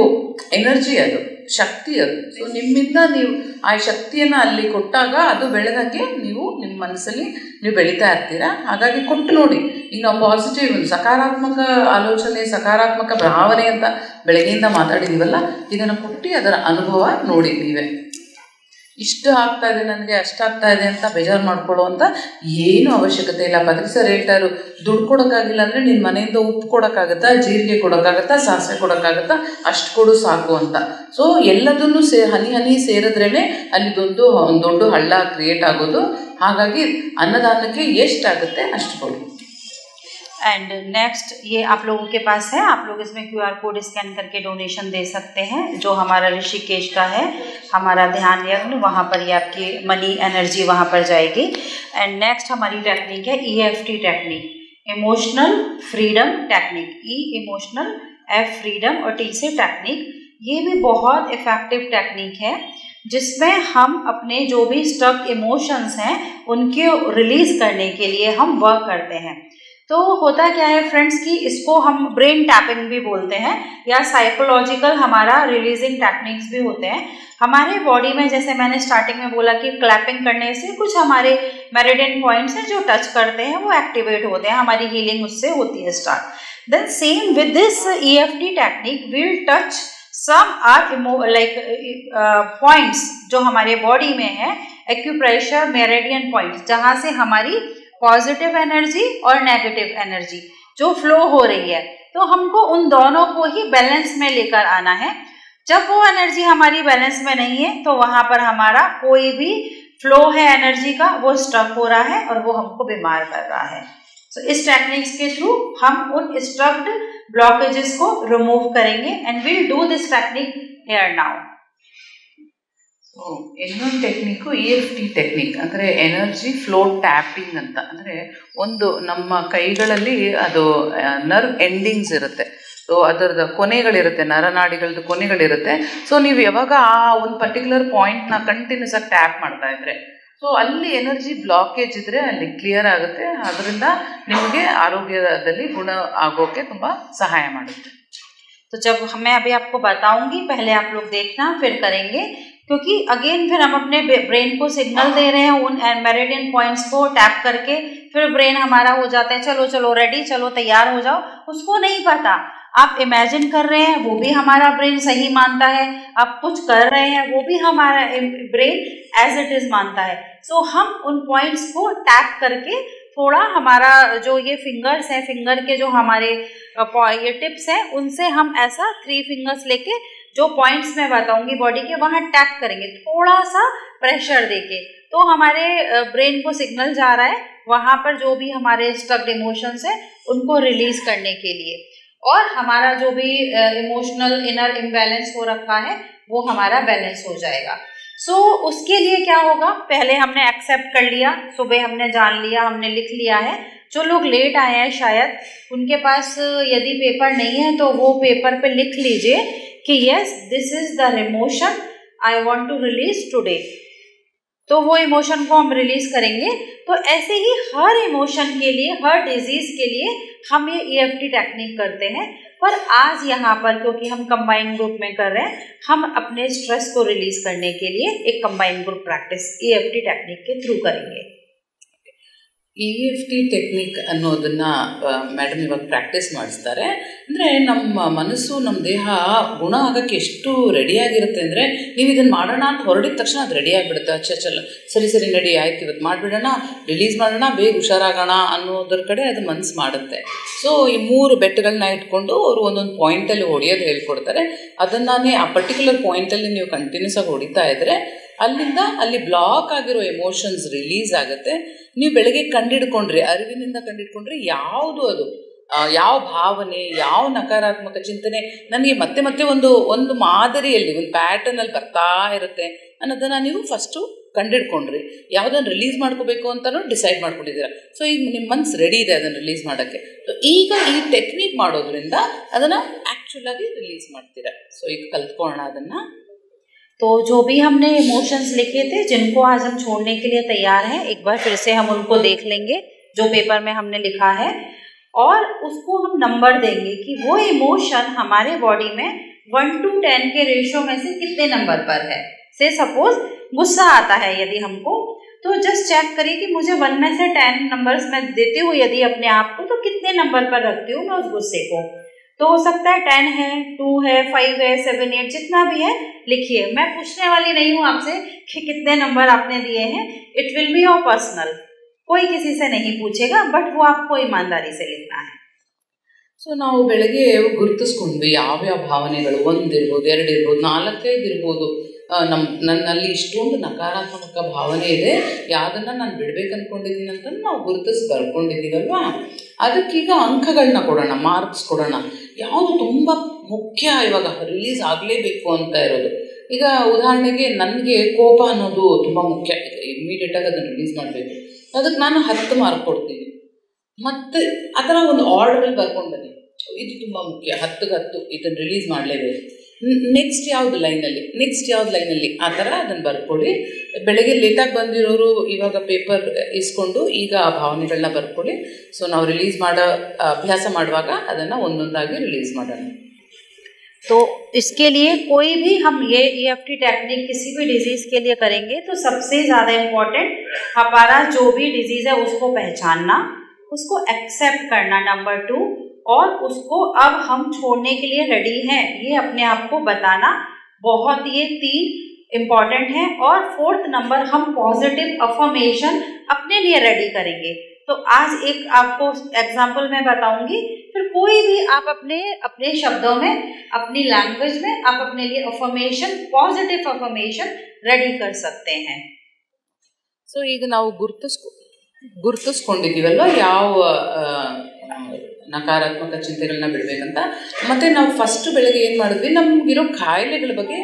ಎನರ್ಜಿ, ಅದು ಶಕ್ತಿ, ಅದು. ಸೊ ನಿಮ್ಮಿಂದ ನೀವು ಆ ಶಕ್ತಿಯನ್ನು ಅಲ್ಲಿ ಕೊಟ್ಟಾಗ ಅದು ಬೆಳೆದಂಗೆ ನೀವು ನಿಮ್ಮ ಮನಸ್ಸಲ್ಲಿ ನೀವು ಬೆಳೀತಾ ಇರ್ತೀರಾ. ಹಾಗಾಗಿ ಕೊಟ್ಟು ನೋಡಿ. ಈಗ ನಾವು ಪಾಸಿಟಿವ್, ಸಕಾರಾತ್ಮಕ ಆಲೋಚನೆ, ಸಕಾರಾತ್ಮಕ ಭಾವನೆ ಅಂತ ಬೆಳಗ್ಗೆಯಿಂದ ಮಾತಾಡಿದೀವಲ್ಲ, ಇದನ್ನು ಕೊಟ್ಟು ಅದರ ಅನುಭವ ನೋಡಿ ನೀವೇ. ಇಷ್ಟು ಆಗ್ತಾ ಇದೆ ನನಗೆ, ಅಷ್ಟಾಗ್ತಾ ಇದೆ ಅಂತ ಬೇಜಾರು ಮಾಡ್ಕೊಳ್ಳುವಂಥ ಏನೂ ಅವಶ್ಯಕತೆ ಇಲ್ಲ. ಪತ್ರಿ ಸರ್ ಹೇಳ್ತಾರು, ದುಡ್ಡು ಕೊಡೋಕ್ಕಾಗಿಲ್ಲ ಅಂದರೆ ನಿನ್ನ ಮನೆಯಿಂದ ಉಪ್ಪು ಕೊಡೋಕ್ಕಾಗತ್ತಾ, ಜೀರಿಗೆ ಕೊಡೋಕ್ಕಾಗತ್ತಾ, ಸಾಸಿವೆ ಕೊಡೋಕ್ಕಾಗತ್ತಾ, ಅಷ್ಟು ಕೊಡು ಸಾಕು ಅಂತ. ಸೊ ಎಲ್ಲದನ್ನು ಹನಿ ಸೇರಿದ್ರೇ ಅಲ್ಲಿ ಒಂದು ದೊಡ್ಡ ಹಳ್ಳ ಕ್ರಿಯೇಟ್ ಆಗೋದು. ಹಾಗಾಗಿ ಅನ್ನದಾನಕ್ಕೆ ಎಷ್ಟಾಗುತ್ತೆ ಅಷ್ಟು ಕೊಡಿ. एंड नेक्स्ट ये आप लोगों के पास है, आप लोग इसमें QR कोड स्कैन करके डोनेशन दे सकते हैं. जो हमारा ऋषिकेश का है हमारा ध्यान यज्ञ, वहाँ पर ये आपकी मनी एनर्जी वहाँ पर जाएगी. एंड नेक्स्ट हमारी टेक्निक है EFT technique, emotional freedom technique. Emotional, F freedom और T से टेक्निक. ये भी बहुत इफ़ेक्टिव टेक्निक है जिसमें हम अपने जो भी स्टक इमोशंस हैं उनके रिलीज़ करने के लिए हम वर्क करते हैं. तो होता क्या है फ्रेंड्स कि इसको हम ब्रेन टैपिंग भी बोलते हैं या साइकोलॉजिकल हमारा रिलीजिंग टेक्निक्स भी होते हैं। हमारे बॉडी में जैसे मैंने स्टार्टिंग में बोला कि क्लैपिंग करने से कुछ हमारे मेरिडियन पॉइंट्स हैं जो टच करते हैं वो एक्टिवेट होते हैं, हमारी हीलिंग उससे होती है start. Then same with this EFT technique will touch some are like points जो हमारे बॉडी में है, एक्यूप्रेशर मेरिडियन पॉइंट्स, जहाँ से हमारी पॉजिटिव एनर्जी और नेगेटिव एनर्जी जो फ्लो हो रही है, तो हमको उन दोनों को ही बैलेंस में लेकर आना है। जब वो एनर्जी हमारी बैलेंस में नहीं है तो वहां पर हमारा कोई भी फ्लो है एनर्जी का वो स्ट्रक हो रहा है और वो हमको बीमार कर रहा है। तो इस टेक्निक्स के थ्रू हम उन स्ट्रक्ड ब्लॉकेजेस को रिमूव करेंगे and will do this technique here now. ಇನ್ನೊಂದು ಟೆಕ್ನಿಕ್ಕು EFT ಟೆಕ್ನಿಕ್ ಅಂದರೆ ಎನರ್ಜಿ ಫ್ಲೋ ಟ್ಯಾಪಿಂಗ್ ಅಂತ. ಅಂದರೆ ಒಂದು ನಮ್ಮ ಕೈಗಳಲ್ಲಿ ಅದು ನರ್ವ್ ಎಂಡಿಂಗ್ಸ್ ಇರುತ್ತೆ, ಸೊ ಅದರದ್ದು ಕೊನೆಗಳಿರುತ್ತೆ, ನರನಾಡಿಗಳದ್ದು ಕೊನೆಗಳಿರುತ್ತೆ. ಸೊ ನೀವು ಯಾವಾಗ ಆ ಒಂದು ಪರ್ಟಿಕ್ಯುಲರ್ ಪಾಯಿಂಟ್ನ ಕಂಟಿನ್ಯೂಸ್ ಆಗಿ ಟ್ಯಾಪ್ ಮಾಡ್ತಾ ಇದ್ರೆ ಸೊ ಅಲ್ಲಿ ಎನರ್ಜಿ ಬ್ಲಾಕೇಜ್ ಇದ್ದರೆ ಅಲ್ಲಿ ಕ್ಲಿಯರ್ ಆಗುತ್ತೆ, ಅದರಿಂದ ನಿಮಗೆ ಆರೋಗ್ಯದಲ್ಲಿ ಗುಣ ಆಗೋಕ್ಕೆ ತುಂಬ ಸಹಾಯ ಮಾಡುತ್ತೆ. तो जब मैं अभी आपको बताऊंगी पहले आप लोग देखना फिर करेंगे, क्योंकि अगेन फिर हम अपने ब्रेन को सिग्नल दे रहे हैं उन मेरिडियन पॉइंट्स को टैप करके, फिर ब्रेन हमारा हो जाता है चलो चलो रेडी, चलो तैयार हो जाओ। उसको नहीं पता, आप इमेजिन कर रहे हैं वो भी हमारा ब्रेन सही मानता है, आप कुछ कर रहे हैं वो भी हमारा ब्रेन एज इट इज मानता है। सो हम उन पॉइंट्स को टैप करके थोड़ा हमारा जो ये फिंगर्स हैं, फिंगर के जो हमारे ये टिप्स हैं, उनसे हम ऐसा 3 फिंगर्स लेके जो पॉइंट्स मैं बताऊंगी बॉडी के वहाँ टैप करेंगे, थोड़ा सा प्रेशर देके, तो हमारे ब्रेन को सिग्नल जा रहा है वहाँ पर जो भी हमारे स्टक्ड इमोशंस हैं उनको रिलीज करने के लिए, और हमारा जो भी इमोशनल इनर इम्बैलेंस हो रखा है वो हमारा बैलेंस हो जाएगा। सो उसके लिए क्या होगा, पहले हमने एक्सेप्ट कर लिया, सुबह हमने जान लिया, हमने लिख लिया है। जो लोग लेट आए हैं शायद उनके पास यदि पेपर नहीं है तो वो पेपर पे लिख लीजिए कि yes this is the emotion I want to release today, तो वो इमोशन को हम रिलीज करेंगे। तो ऐसे ही हर इमोशन के लिए, हर डिजीज के लिए हम ये EFT टेक्निक करते हैं, पर आज यहाँ पर क्योंकि हम कंबाइंड ग्रुप में कर रहे हैं, हम अपने स्ट्रेस को रिलीज करने के लिए एक combined group practice EFT technique के थ्रू करेंगे। EFT ಟೆಕ್ನಿಕ್ ಅನ್ನೋದನ್ನು ಮೇಡಮ್ ಇವಾಗ ಪ್ರಾಕ್ಟೀಸ್ ಮಾಡಿಸ್ತಾರೆ. ಅಂದರೆ ನಮ್ಮ ಮನಸ್ಸು, ನಮ್ಮ ದೇಹ ಗುಣ ಆಗೋಕ್ಕೆ ಎಷ್ಟು ರೆಡಿಯಾಗಿರುತ್ತೆ ಅಂದರೆ, ನೀವು ಇದನ್ನು ಮಾಡೋಣ ಅಂತ ಹೊರಡಿದ ತಕ್ಷಣ ಅದು ರೆಡಿ ಆಗಿಬಿಡುತ್ತೆ. ಅಚ್ಚಲ್ಲ ಸರಿ ನಡಿ ಆಯ್ತು ಇವತ್ತು ಮಾಡಿಬಿಡೋಣ, ರಿಲೀಸ್ ಮಾಡೋಣ, ಬೇಗ ಹುಷಾರಾಗೋಣ ಅನ್ನೋದ್ರ ಕಡೆ ಅದು ಮನಸ್ಸು ಮಾಡುತ್ತೆ. ಸೊ ಈ 3 ಬೆಟ್ಟಗಳನ್ನ ಇಟ್ಕೊಂಡು ಅವರು ಒಂದೊಂದು ಪಾಯಿಂಟಲ್ಲಿ ಹೊಡೆಯೋದು ಹೇಳ್ಕೊಡ್ತಾರೆ. ಅದನ್ನೇ ಆ ಪರ್ಟಿಕ್ಯುಲರ್ ಪಾಯಿಂಟಲ್ಲಿ ನೀವು ಕಂಟಿನ್ಯೂಸ್ ಆಗಿ ಹೊಡಿತಾ ಇದ್ದರೆ ಅಲ್ಲಿಂದ ಅಲ್ಲಿ ಬ್ಲಾಕ್ ಆಗಿರೋ ಎಮೋಷನ್ಸ್ ರಿಲೀಸ್ ಆಗುತ್ತೆ. ನೀವು ಬೆಳಗ್ಗೆ ಕಂಡಿಡ್ಕೊಂಡ್ರಿ, ಅರಿವಿನಿಂದ ಕಂಡಿಡ್ಕೊಂಡ್ರಿ ಯಾವುದು ಅದು, ಯಾವ ಭಾವನೆ, ಯಾವ ನಕಾರಾತ್ಮಕ ಚಿಂತನೆ ನನಗೆ ಮತ್ತೆ ಮತ್ತೆ ಒಂದು ಮಾದರಿಯಲ್ಲಿ, ಒಂದು ಪ್ಯಾಟರ್ನಲ್ಲಿ ಬರ್ತಾ ಇರುತ್ತೆ ಅನ್ನೋದನ್ನು ನೀವು ಫಸ್ಟು ಕಂಡಿಡ್ಕೊಂಡ್ರಿ. ಯಾವುದನ್ನು ರಿಲೀಸ್ ಮಾಡ್ಕೋಬೇಕು ಅಂತಲೂ ಡಿಸೈಡ್ ಮಾಡ್ಕೊಂಡಿದ್ದೀರಾ. ಸೊ ಈಗ ನಿಮ್ಮ ಮನಸ್ಸು ರೆಡಿ ಇದೆ ಅದನ್ನು ರಿಲೀಸ್ ಮಾಡೋಕ್ಕೆ. ಸೊ ಈಗ ಈ ಟೆಕ್ನಿಕ್ ಮಾಡೋದ್ರಿಂದ ಅದನ್ನು ಆ್ಯಕ್ಚುಲಾಗಿ ರಿಲೀಸ್ ಮಾಡ್ತೀರಾ. ಸೊ ಈಗ ಕಲ್ತ್ಕೊಳ್ಳೋಣ ಅದನ್ನು. तो जो भी हमने इमोशंस लिखे थे जिनको आज हम छोड़ने के लिए तैयार हैं, एक बार फिर से हम उनको देख लेंगे जो पेपर में हमने लिखा है, और उसको हम नंबर देंगे कि वो इमोशन हमारे बॉडी में 1 to 10 के रेशो में से कितने नंबर पर है। से सपोज गुस्सा आता है यदि हमको, तो जस्ट चेक करिए कि मुझे 1 में से 10 नंबर्स मैं देती हूँ यदि अपने आप को, तो कितने नंबर पर रखती हूँ मैं उस गुस्से को। तो हो सकता है 10 है, 2 है, 5 है, 7, 8 जितना भी है लिखिए। मैं पूछने वाली नहीं हूँ आपसे कि कितने नंबर आपने दिए हैं, it will be your personal, कोई किसी से नहीं पूछेगा, बट वो आपको ईमानदारी से लिखना है। ಸೊ ನಾವು ಬೆಳಗ್ಗೆ ಗುರುತಿಸ್ಕೊಂಡ್ವಿ ಯಾವ್ಯಾವ ಭಾವನೆಗಳು, 1 ಇರ್ಬೋದು, 2 ಇರ್ಬೋದು, 4, 5 ಇರ್ಬೋದು. ನನ್ನಲ್ಲಿ ಇಷ್ಟೊಂದು ನಕಾರಾತ್ಮಕ ಭಾವನೆ ಇದೆ, ಯಾವುದನ್ನು ನಾನು ಬಿಡ್ಬೇಕು ಅಂದ್ಕೊಂಡಿದ್ದೀನಿ ಅಂತ ನಾವು ಗುರುತಿಸಿ ಬರ್ಕೊಂಡಿದ್ದೀವಲ್ವಾ, ಅದಕ್ಕೀಗ ಅಂಕಗಳನ್ನ ಕೊಡೋಣ, ಮಾರ್ಕ್ಸ್ ಕೊಡೋಣ. ಯಾವುದು ತುಂಬ ಮುಖ್ಯ ಇವಾಗ ರಿಲೀಸ್ ಆಗಲೇಬೇಕು ಅಂತ ಇರೋದು. ಈಗ ಉದಾಹರಣೆಗೆ ನನಗೆ ಕೋಪ ಅನ್ನೋದು ತುಂಬ ಮುಖ್ಯ, ಈಗ ಇಮ್ಮಿಡಿಯೇಟಾಗಿ ಅದನ್ನು ರಿಲೀಸ್ ಮಾಡಬೇಕು, ಅದಕ್ಕೆ ನಾನು 10 ಮಾರ್ಕ್ ಕೊಡ್ತೀನಿ. ಮತ್ತು ಆ ಥರ ಒಂದು ಆರ್ಡ್ರಲ್ಲಿ ಬರ್ಕೊಂಡು ಬನ್ನಿ, ಇದು ತುಂಬ ಮುಖ್ಯ, 10ಗೆ 10 ಇದನ್ನು ರಿಲೀಸ್ ಮಾಡಲೇಬೇಕು. ನೆಕ್ಸ್ಟ್ ಯಾವ್ದು ಲೈನಲ್ಲಿ ಆ ಥರ ಅದನ್ನು ಬರ್ಕೊಳ್ಳಿ. ಬೆಳಗ್ಗೆ ಲೇಟಾಗಿ ಬಂದಿರೋರು ಇವಾಗ ಪೇಪರ್ ಇಸ್ಕೊಂಡು ಈಗ ಆ ಭಾವನೆಗಳನ್ನ ಬರ್ಕೊಳ್ಳಿ. ಸೊ ನಾವು ರಿಲೀಸ್ ಮಾಡೋ ಅಭ್ಯಾಸ ಮಾಡುವಾಗ ಅದನ್ನು ಒಂದೊಂದಾಗಿ ರಿಲೀಸ್ ಮಾಡೋಣ. तो इसके लिए कोई भी हम ये EFT टेक्निक किसी भी डिजीज़ के लिए करेंगे तो सबसे ज़्यादा इम्पोर्टेंट हमारा जो भी डिजीज़ है उसको पहचानना, उसको एक्सेप्ट करना, नंबर 2, और उसको अब हम छोड़ने के लिए रेडी हैं ये अपने आप को बताना, बहुत ये 3 इम्पॉर्टेंट है. और 4th नंबर हम पॉजिटिव अफर्मेशन अपने लिए रेडी करेंगे. तो आज एक आपको एग्जाम्पल मैं बताऊंगी, फिर कोई भी आप अपने शब्दों में, अपनी लैंग्वेज में आप अपने लिए अफर्मेशन, पॉजिटिव अफर्मेशन रेडी कर सकते हैं. ಸೊ ಈಗ ನಾವು ಗುರುತಿಸ್ಕೊಂಡಿದ್ದೀವಲ್ವ ಯಾವ ನಕಾರಾತ್ಮಕ ಚಿಂತೆಗಳನ್ನ ಬಿಡಬೇಕಂತ. ಮತ್ತು ನಾವು ಫಸ್ಟ್ ಬೆಳಗ್ಗೆ ಏನು ಮಾಡಿದ್ವಿ, ನಮಗಿರೋ ಕಾಯಿಲೆಗಳ ಬಗ್ಗೆ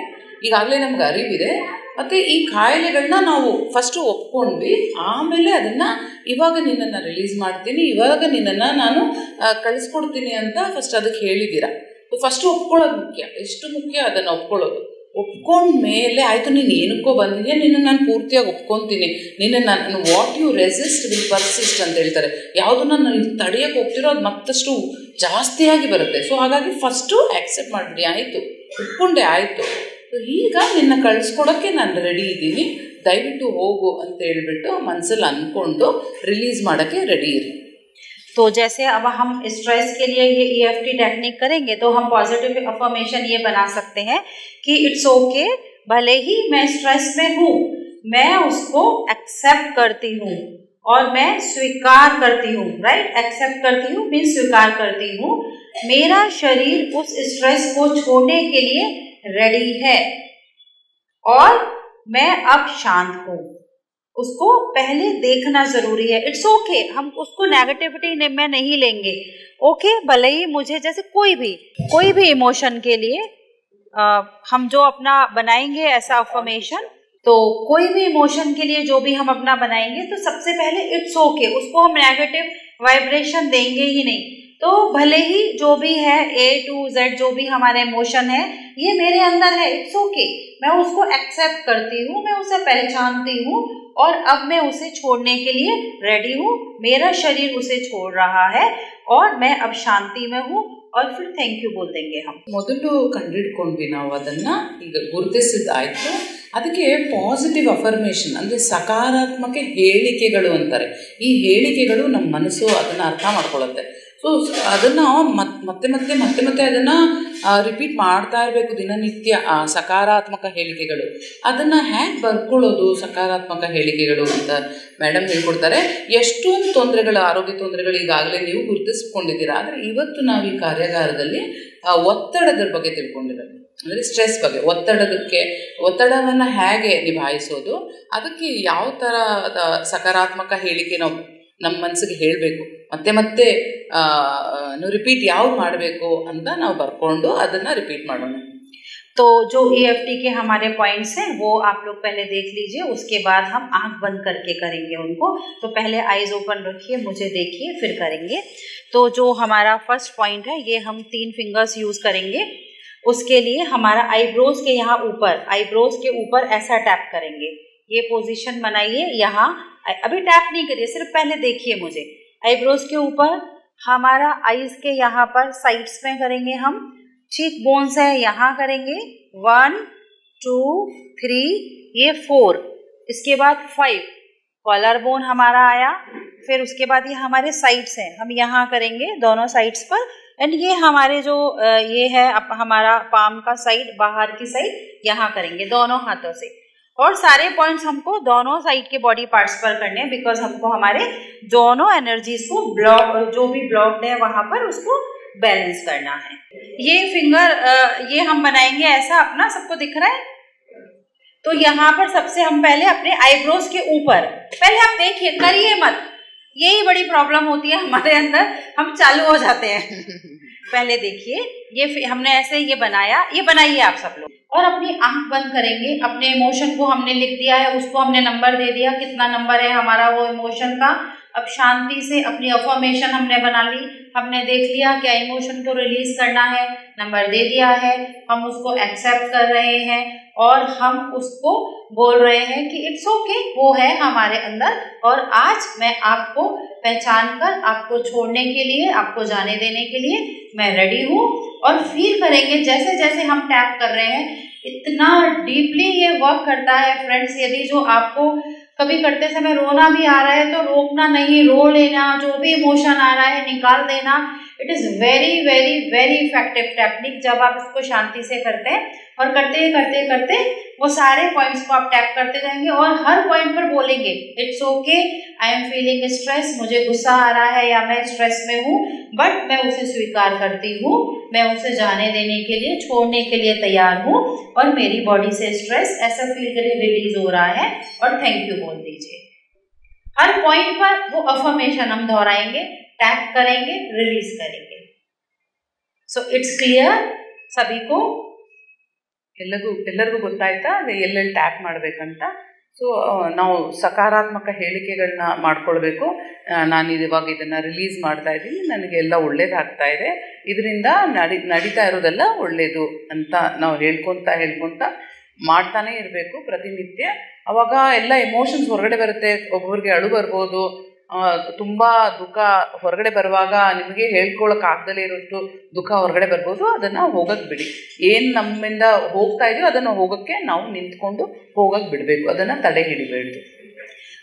ಈಗಾಗಲೇ ನಮ್ಗೆ ಅರಿವಿದೆ. ಮತ್ತು ಈ ಕಾಯಿಲೆಗಳನ್ನ ನಾವು ಫಸ್ಟು ಒಪ್ಕೊಂಡ್ವಿ. ಆಮೇಲೆ ಅದನ್ನು ಇವಾಗ ನಿನ್ನನ್ನು ರಿಲೀಸ್ ಮಾಡ್ತೀನಿ, ಇವಾಗ ನಿನ್ನನ್ನು ನಾನು ಕಳಿಸ್ಕೊಡ್ತೀನಿ ಅಂತ ಫಸ್ಟ್ ಅದಕ್ಕೆ ಹೇಳಿದ್ದೀರಾ. ಫಸ್ಟು ಒಪ್ಕೊಳ್ಳೋದು ಮುಖ್ಯ. ಎಷ್ಟು ಮುಖ್ಯ ಅದನ್ನು ಒಪ್ಕೊಳ್ಳೋದು. ಒಪ್ಕೊಂಡ್ಮೇಲೆ ಆಯಿತು ನೀನು ಏನಕ್ಕೋ ಬಂದಿದೆಯಾ, ನಿನ್ನ ನಾನು ಪೂರ್ತಿಯಾಗಿ ಒಪ್ಕೊತೀನಿ, ನಿನ್ನ ನಾನು what you resist will persist ಅಂತ ಹೇಳ್ತಾರೆ. ಯಾವುದನ್ನ ನಾನು ತಡೆಯೋಕ್ಕೆ ಹೋಗ್ತಿರೋ ಅದು ಮತ್ತಷ್ಟು ಜಾಸ್ತಿಯಾಗಿ ಬರುತ್ತೆ. ಸೊ ಹಾಗಾಗಿ ಫಸ್ಟು ಆ್ಯಕ್ಸೆಪ್ಟ್ ಮಾಡಿಬಿಡಿ, ಆಯಿತು ಒಪ್ಕೊಂಡೆ, ಆಯಿತು ಈಗ ನಿನ್ನ ಕಳಿಸ್ಕೊಡೋಕ್ಕೆ ನಾನು ರೆಡಿ ಇದ್ದೀನಿ, ದಯವಿಟ್ಟು ಹೋಗು ಅಂತ ಹೇಳ್ಬಿಟ್ಟು ಮನಸ್ಸಲ್ಲಿ ಅಂದ್ಕೊಂಡು ರಿಲೀಸ್ ಮಾಡೋಕ್ಕೆ ರೆಡಿ ಇರಿ. तो जैसे अब हम स्ट्रेस के लिए ये EFT टेक्निक करेंगे तो हम पॉजिटिव अफर्मेशन ये बना सकते हैं कि इट्स ओके, भले ही मैं स्ट्रेस में हूँ, मैं उसको एक्सेप्ट करती हूँ और मैं स्वीकार करती हूँ. राइट, एक्सेप्ट करती हूँ मीन्स स्वीकार करती हूँ. मेरा शरीर उस स्ट्रेस को छोड़ने के लिए रेडी है और मैं अब शांत हूँ. उसको पहले देखना जरूरी है. इट्स ओके, हम उसको नेगेटिविटी में नहीं लेंगे. ओके, भले ही मुझे जैसे कोई भी इमोशन के लिए हम जो अपना बनाएंगे ऐसा अफर्मेशन, तो कोई भी इमोशन के लिए जो भी हम अपना बनाएंगे तो सबसे पहले इट्स ओके, उसको हम नेगेटिव वाइब्रेशन देंगे ही नहीं. तो भले ही जो भी है A to Z जो भी हमारे इमोशन है ये मेरे अंदर है, इट्स ओके, मैं उसको एक्सेप्ट करती हूँ, मैं उसे पहचानती हूँ और अब मैं उसे छोड़ने के लिए रेडी हूँ. मेरा शरीर उसे छोड़ रहा है और मैं अब शांति में हूँ. और फिर थैंक यू बोल देंगे हम. ಮೊದಲು ಕಂಡುಹಿಡ್ಕೊಂಡ್ವಿ ನಾವು ಅದನ್ನು, ಈಗ ಗುರುತಿಸಿದ್ದಾಯಿತು. ಅದಕ್ಕೆ ಪಾಸಿಟಿವ್ ಅಫರ್ಮೇಷನ್ ಅಂದರೆ ಸಕಾರಾತ್ಮಕ ಹೇಳಿಕೆಗಳು ಅಂತಾರೆ. ಈ ಹೇಳಿಕೆಗಳು ನಮ್ಮ ಮನಸ್ಸು ಅದನ್ನು ಅರ್ಥ ಮಾಡ್ಕೊಳ್ಳುತ್ತೆ. ಸೊ ಅದನ್ನು ಮತ್ತೆ ಅದನ್ನು ರಿಪೀಟ್ ಮಾಡ್ತಾ ಇರಬೇಕು ದಿನನಿತ್ಯ. ಸಕಾರಾತ್ಮಕ ಹೇಳಿಕೆಗಳು ಅದನ್ನು ಹೇಗೆ ಬರ್ಕೊಳ್ಳೋದು, ಸಕಾರಾತ್ಮಕ ಹೇಳಿಕೆಗಳು ಅಂತ ಮೇಡಮ್ ಹೇಳ್ಕೊಡ್ತಾರೆ. ಎಷ್ಟೊಂದು ತೊಂದರೆಗಳು, ಆರೋಗ್ಯ ತೊಂದರೆಗಳು ಈಗಾಗಲೇ ನೀವು ಗುರುತಿಸ್ಕೊಂಡಿದ್ದೀರಾ. ಆದರೆ ಇವತ್ತು ನಾವು ಈ ಕಾರ್ಯಾಗಾರದಲ್ಲಿ ಒತ್ತಡದ ಬಗ್ಗೆ ತಿಳ್ಕೊಂಡಿರೋದು, ಅಂದರೆ ಸ್ಟ್ರೆಸ್ ಬಗ್ಗೆ. ಒತ್ತಡವನ್ನು ಹೇಗೆ ನಿಭಾಯಿಸೋದು, ಅದಕ್ಕೆ ಯಾವ ಥರದ ಸಕಾರಾತ್ಮಕ ಹೇಳಿಕೆ ನಾವು ನಮ್ಮ ಮನಸ್ಸಿಗೆ ಹೇಳಬೇಕು, ಮತ್ತೆ ರಿಪೀಟ್ ಯಾವ್ದು ಮಾಡಬೇಕು ಅಂತ ನಾವು ಬರ್ಕೊಂಡು ಅದನ್ನು ರಿಪೀಟ್ ಮಾಡೋಣ. तो जो EFT के हमारे पॉइंट्स हैं वो आप लोग पहले देख लीजिए, उसके बाद हम आंख बंद करके करेंगे उनको. तो पहले आईज ओपन रखिए, मुझे देखिए, फिर करेंगे. तो जो हमारा फर्स्ट पॉइंट है ये हम 3 फिंगर्स यूज़ करेंगे. उसके लिए हमारा आईब्रोज के यहाँ ऊपर, आईब्रोज के ऊपर ऐसा टैप करेंगे. ये पोजीशन बनाइए. यहाँ अभी टैप नहीं करिए, सिर्फ पहले देखिए मुझे. आईब्रोज के ऊपर हमारा आईज के यहाँ पर साइड्स में करेंगे हम. चीक बोन्स है यहाँ करेंगे 1 2 3, ये 4, इसके बाद 5 कॉलर बोन हमारा आया. फिर उसके बाद ये हमारे साइड्स हैं, हम यहाँ करेंगे दोनों साइड्स पर. एंड ये हमारे जो ये है हमारा पाम का साइड, बाहर की साइड यहाँ करेंगे दोनों हाथों से. और सारे पॉइंट्स हमको दोनों साइड के बॉडी पार्ट्स पर करने हैं, बिकॉज हमको हमारे दोनों एनर्जीज को ब्लॉक, जो भी ब्लॉक्ड है वहाँ पर उसको बैलेंस करना है. ये फिंगर ये हम बनाएंगे ऐसा, अपना सबको दिख रहा है. तो यहाँ पर सबसे हम पहले अपने आईब्रोज के ऊपर, पहले आप देखिए, करिए मत, यही बड़ी प्रॉब्लम होती है हमारे अंदर, हम चालू हो जाते हैं. पहले देखिए, ये हमने ऐसे ये बनाया, ये बनाइए आप सब लोग. और अपनी आंख बंद करेंगे. अपने इमोशन को हमने लिख दिया है, उसको हमने नंबर दे दिया, कितना नंबर है हमारा वो इमोशन का. अब शांति से अपनी अफर्मेशन हमने बना ली, हमने देख लिया क्या इमोशन को रिलीज करना है, नंबर दे दिया है, हम उसको एक्सेप्ट कर रहे हैं और हम उसको बोल रहे हैं कि इट्स ओके, वो है हमारे अंदर और आज मैं आपको पहचान कर आपको छोड़ने के लिए, आपको जाने देने के लिए मैं रेडी हूँ। और फील करेंगे जैसे जैसे हम टैप कर रहे हैं इतना डीपली ये वर्क करता है फ्रेंड्स। यदि जो आपको कभी करते समय रोना भी आ रहा है तो रोकना नहीं, रो लेना, जो भी इमोशन आ रहा है निकाल देना। It is very very very effective technique जब आप इसको शांति से करते हैं और करते करते करते वो सारे पॉइंट्स को आप टैप करते जाएंगे और हर पॉइंट पर बोलेंगे it's okay, I am feeling stress, मुझे गुस्सा आ रहा है या मैं स्ट्रेस में हूँ, बट मैं उसे स्वीकार करती हूँ, मैं उसे जाने देने के लिए, छोड़ने के लिए तैयार हूँ और मेरी बॉडी से स्ट्रेस ऐसा फील करिए रिलीज हो रहा है और थैंक यू बोल दीजिए। हर पॉइंट पर वो अफर्मेशन हम दोहराएंगे, टैप करेंगे, रिलीज करेंगे। सो इट्स क्लियर सभी को, ಎಲ್ಲರಿಗೂ ಗೊತ್ತಾಯ್ತಾ ಅದೇ ಎಲ್ಲೆಲ್ಲಿ ಟ್ಯಾಪ್ ಮಾಡಬೇಕಂತ. ಸೊ ನಾವು ಸಕಾರಾತ್ಮಕ ಹೇಳಿಕೆಗಳನ್ನ ಮಾಡ್ಕೊಳ್ಬೇಕು. ನಾನು ಇವಾಗ ಇದನ್ನು ರಿಲೀಸ್ ಮಾಡ್ತಾ ಇದ್ದೀನಿ, ನನಗೆ ಎಲ್ಲ ಒಳ್ಳೇದಾಗ್ತಾ ಇದೆ, ಇದರಿಂದ ನಡೀತಾ ಇರೋದೆಲ್ಲ ಒಳ್ಳೆಯದು ಅಂತ ನಾವು ಹೇಳ್ಕೊತ ಮಾಡ್ತಾನೆ ಇರಬೇಕು ಪ್ರತಿನಿತ್ಯ. ಆವಾಗ ಎಲ್ಲ ಎಮೋಷನ್ಸ್ ಹೊರಗಡೆ ಬರುತ್ತೆ. ಒಬ್ಬೊಬ್ಬರಿಗೆ ಅಳು ಬರ್ಬೋದು, ತುಂಬ ದುಃಖ ಹೊರಗಡೆ ಬರುವಾಗ ನಿಮಗೆ ಹೇಳ್ಕೊಳಕ್ಕಾಗ್ದಲೇ ಇರೋಷ್ಟು ದುಃಖ ಹೊರಗಡೆ ಬರ್ಬೋದು. ಅದನ್ನು ಹೋಗಕ್ಕೆ ಬಿಡಿ. ಏನು ನಮ್ಮಿಂದ ಹೋಗ್ತಾ ಇದೆಯೋ ಅದನ್ನು ಹೋಗೋಕ್ಕೆ ನಾವು ನಿಂತ್ಕೊಂಡು ಹೋಗಕ್ಕೆ ಬಿಡಬೇಕು, ಅದನ್ನು ತಡೆ ಹಿಡಿಬೇಡ್ದು.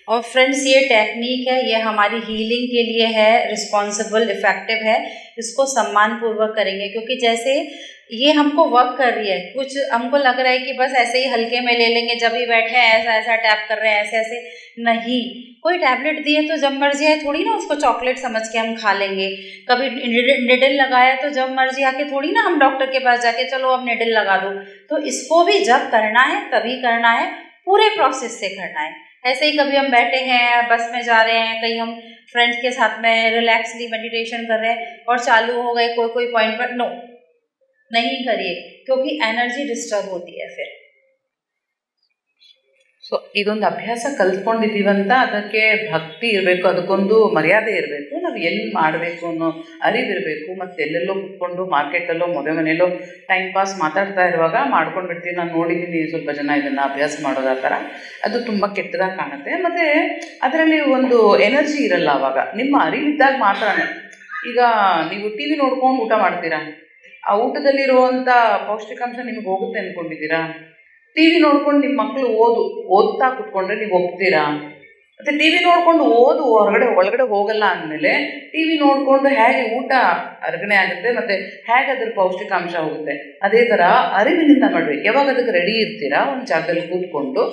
और फ्रेंड्स ये टेक्निक है, ये हमारी हीलिंग के लिए है, रिस्पॉन्सिबल, इफेक्टिव है, इसको सम्मान पूर्वक करेंगे क्योंकि जैसे ये हमको वर्क कर रही है। कुछ हमको लग रहा है कि बस ऐसे ही हल्के में ले लेंगे, जब भी बैठे हैं ऐसा ऐसा टैप कर रहे हैं, ऐसे ऐसे नहीं। कोई टैबलेट दिए तो जब मर्जी है थोड़ी ना उसको चॉकलेट समझ के हम खा लेंगे। कभी निडल लगाया तो जब मर्जी आके थोड़ी ना हम डॉक्टर के पास जाके चलो अब निडल लगा दो। तो इसको भी जब करना है तभी करना है, पूरे प्रोसेस से करना है। ऐसे ही कभी हम बैठे हैं, बस में जा रहे हैं, कहीं हम फ्रेंड्स के साथ में रिलैक्सली मेडिटेशन कर रहे हैं और चालू हो गए कोई पॉइंट पर, नो नहीं करिए क्योंकि एनर्जी डिस्टर्ब होती है फिर। ಸೊ ಇದೊಂದು ಅಭ್ಯಾಸ ಕಲ್ತ್ಕೊಂಡಿದ್ದೀವಂತ ಅದಕ್ಕೆ ಭಕ್ತಿ ಇರಬೇಕು, ಅದಕ್ಕೊಂದು ಮರ್ಯಾದೆ ಇರಬೇಕು, ನಾವು ಎಲ್ಲಿ ಮಾಡಬೇಕು ಅನ್ನೋ ಅರಿವಿರಬೇಕು. ಮತ್ತು ಎಲ್ಲೆಲ್ಲೋ ಕುತ್ಕೊಂಡು ಮಾರ್ಕೆಟಲ್ಲೋ ಮನೆಯಲ್ಲೋ ಟೈಮ್ ಪಾಸ್ ಮಾತಾಡ್ತಾ ಇರುವಾಗ ಮಾಡ್ಕೊಂಡು ಬಿಡ್ತೀವಿ. ನಾನು ನೋಡಿದ್ದೀನಿ ಸ್ವಲ್ಪ ಜನ ಇದನ್ನು ಅಭ್ಯಾಸ ಮಾಡೋದು ಆ ಥರ. ಅದು ತುಂಬ ಕೆಟ್ಟದಾಗಿ ಕಾಣುತ್ತೆ. ಮತ್ತು ಅದರಲ್ಲಿ ಒಂದು ಎನರ್ಜಿ ಇರಲ್ಲ. ಆವಾಗ ನಿಮ್ಮ ಅರಿವಿದ್ದಾಗ ಮಾತ್ರ. ಈಗ ನೀವು ಟಿ ವಿ ನೋಡ್ಕೊಂಡು ಊಟ ಮಾಡ್ತೀರಾ, ಆ ಊಟದಲ್ಲಿರುವಂಥ ಪೌಷ್ಟಿಕಾಂಶ ನಿಮ್ಗೆ ಹೋಗುತ್ತೆ ಅಂದ್ಕೊಂಡಿದ್ದೀರಾ? ಟಿ ವಿ ನೋಡ್ಕೊಂಡು ನಿಮ್ಮ ಮಕ್ಕಳು ಓದ್ತಾ ಕೂತ್ಕೊಂಡ್ರೆ ನೀವು ಒಪ್ತೀರಾ? ಮತ್ತು ಟಿ ವಿ ನೋಡ್ಕೊಂಡು ಒಳಗಡೆ ಹೋಗಲ್ಲ ಅಂದಮೇಲೆ ಟಿ ವಿ ನೋಡಿಕೊಂಡು ಹೇಗೆ ಊಟ ಅರ್ಗಣೆ ಆಗುತ್ತೆ ಮತ್ತು ಹೇಗೆ ಅದ್ರ ಪೌಷ್ಟಿಕಾಂಶ ಹೋಗುತ್ತೆ? ಅದೇ ಥರ ಅರಿವಿನಿಂದ ಮಾಡಬೇಕು. ಯಾವಾಗ ಅದಕ್ಕೆ ರೆಡಿ ಇರ್ತೀರಾ ಒಂದು ಜಾಗದಲ್ಲಿ ಕೂತ್ಕೊಂಡು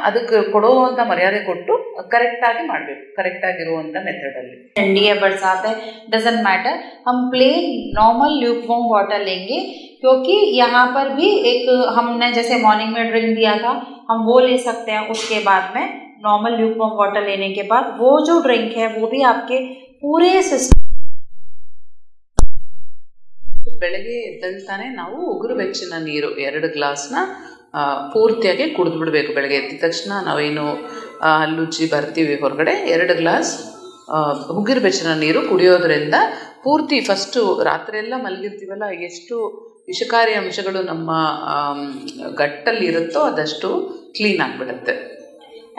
ಅದಕ್ಕೆ ಕೊಡುವಂಥ ಮರ್ಯಾದೆ ಕೊಟ್ಟು ಕರೆಕ್ಟಾಗಿ ಮಾಡಬೇಕು, ಕರೆಕ್ಟಾಗಿರುವಂಥ ಮೆಥಡಲ್ಲಿ. ठंडी है, बरसात है, डजेंट मैटर, हम प्लेन नॉर्मल ल्यूकवार्म वाटर लेंगे क्योंकि यहाँ पर भी एक हमने जैसे मॉर्निंग में ड्रिंक दिया था हम वो ले सकते हैं। उसके बाद में नॉर्मल ल्यूकवार्म वाटर लेने के बाद वो जो ड्रिंक है वो भी आपके पूरे सिस्टम. ಬೆಳಗ್ಗೆ ಎದ್ದಂತಾನೆ ನಾವು ಉಗುರು ಬೆಚ್ಚನ ನೀರು 2 ಗ್ಲಾಸ್ನ ಪೂರ್ತಿಯಾಗಿ ಕುಡಿದು ಬಿಡಬೇಕು. ಬೆಳಗ್ಗೆ ಎದ್ದ ತಕ್ಷಣ ನಾವೇನು ಹಲ್ಲುಜ್ಜಿ ಬರ್ತೀವಿ ಹೊರಗಡೆ, 2 ಗ್ಲಾಸ್ ಉಗುರು ಬೆಚ್ಚನ ನೀರು ಕುಡಿಯೋದ್ರಿಂದ ಪೂರ್ತಿ ಫಸ್ಟು ರಾತ್ರಿ ಎಲ್ಲ ಮಲಗಿರ್ತೀವಲ್ಲ, ಎಷ್ಟು ವಿಷಕಾರಿ ಅಂಶಗಳು ನಮ್ಮ ಗಟ್ಟಲ್ಲಿ ಇರುತ್ತೋ ಅದಷ್ಟು ಕ್ಲೀನ್ ಆಗಿಬಿಡುತ್ತೆ.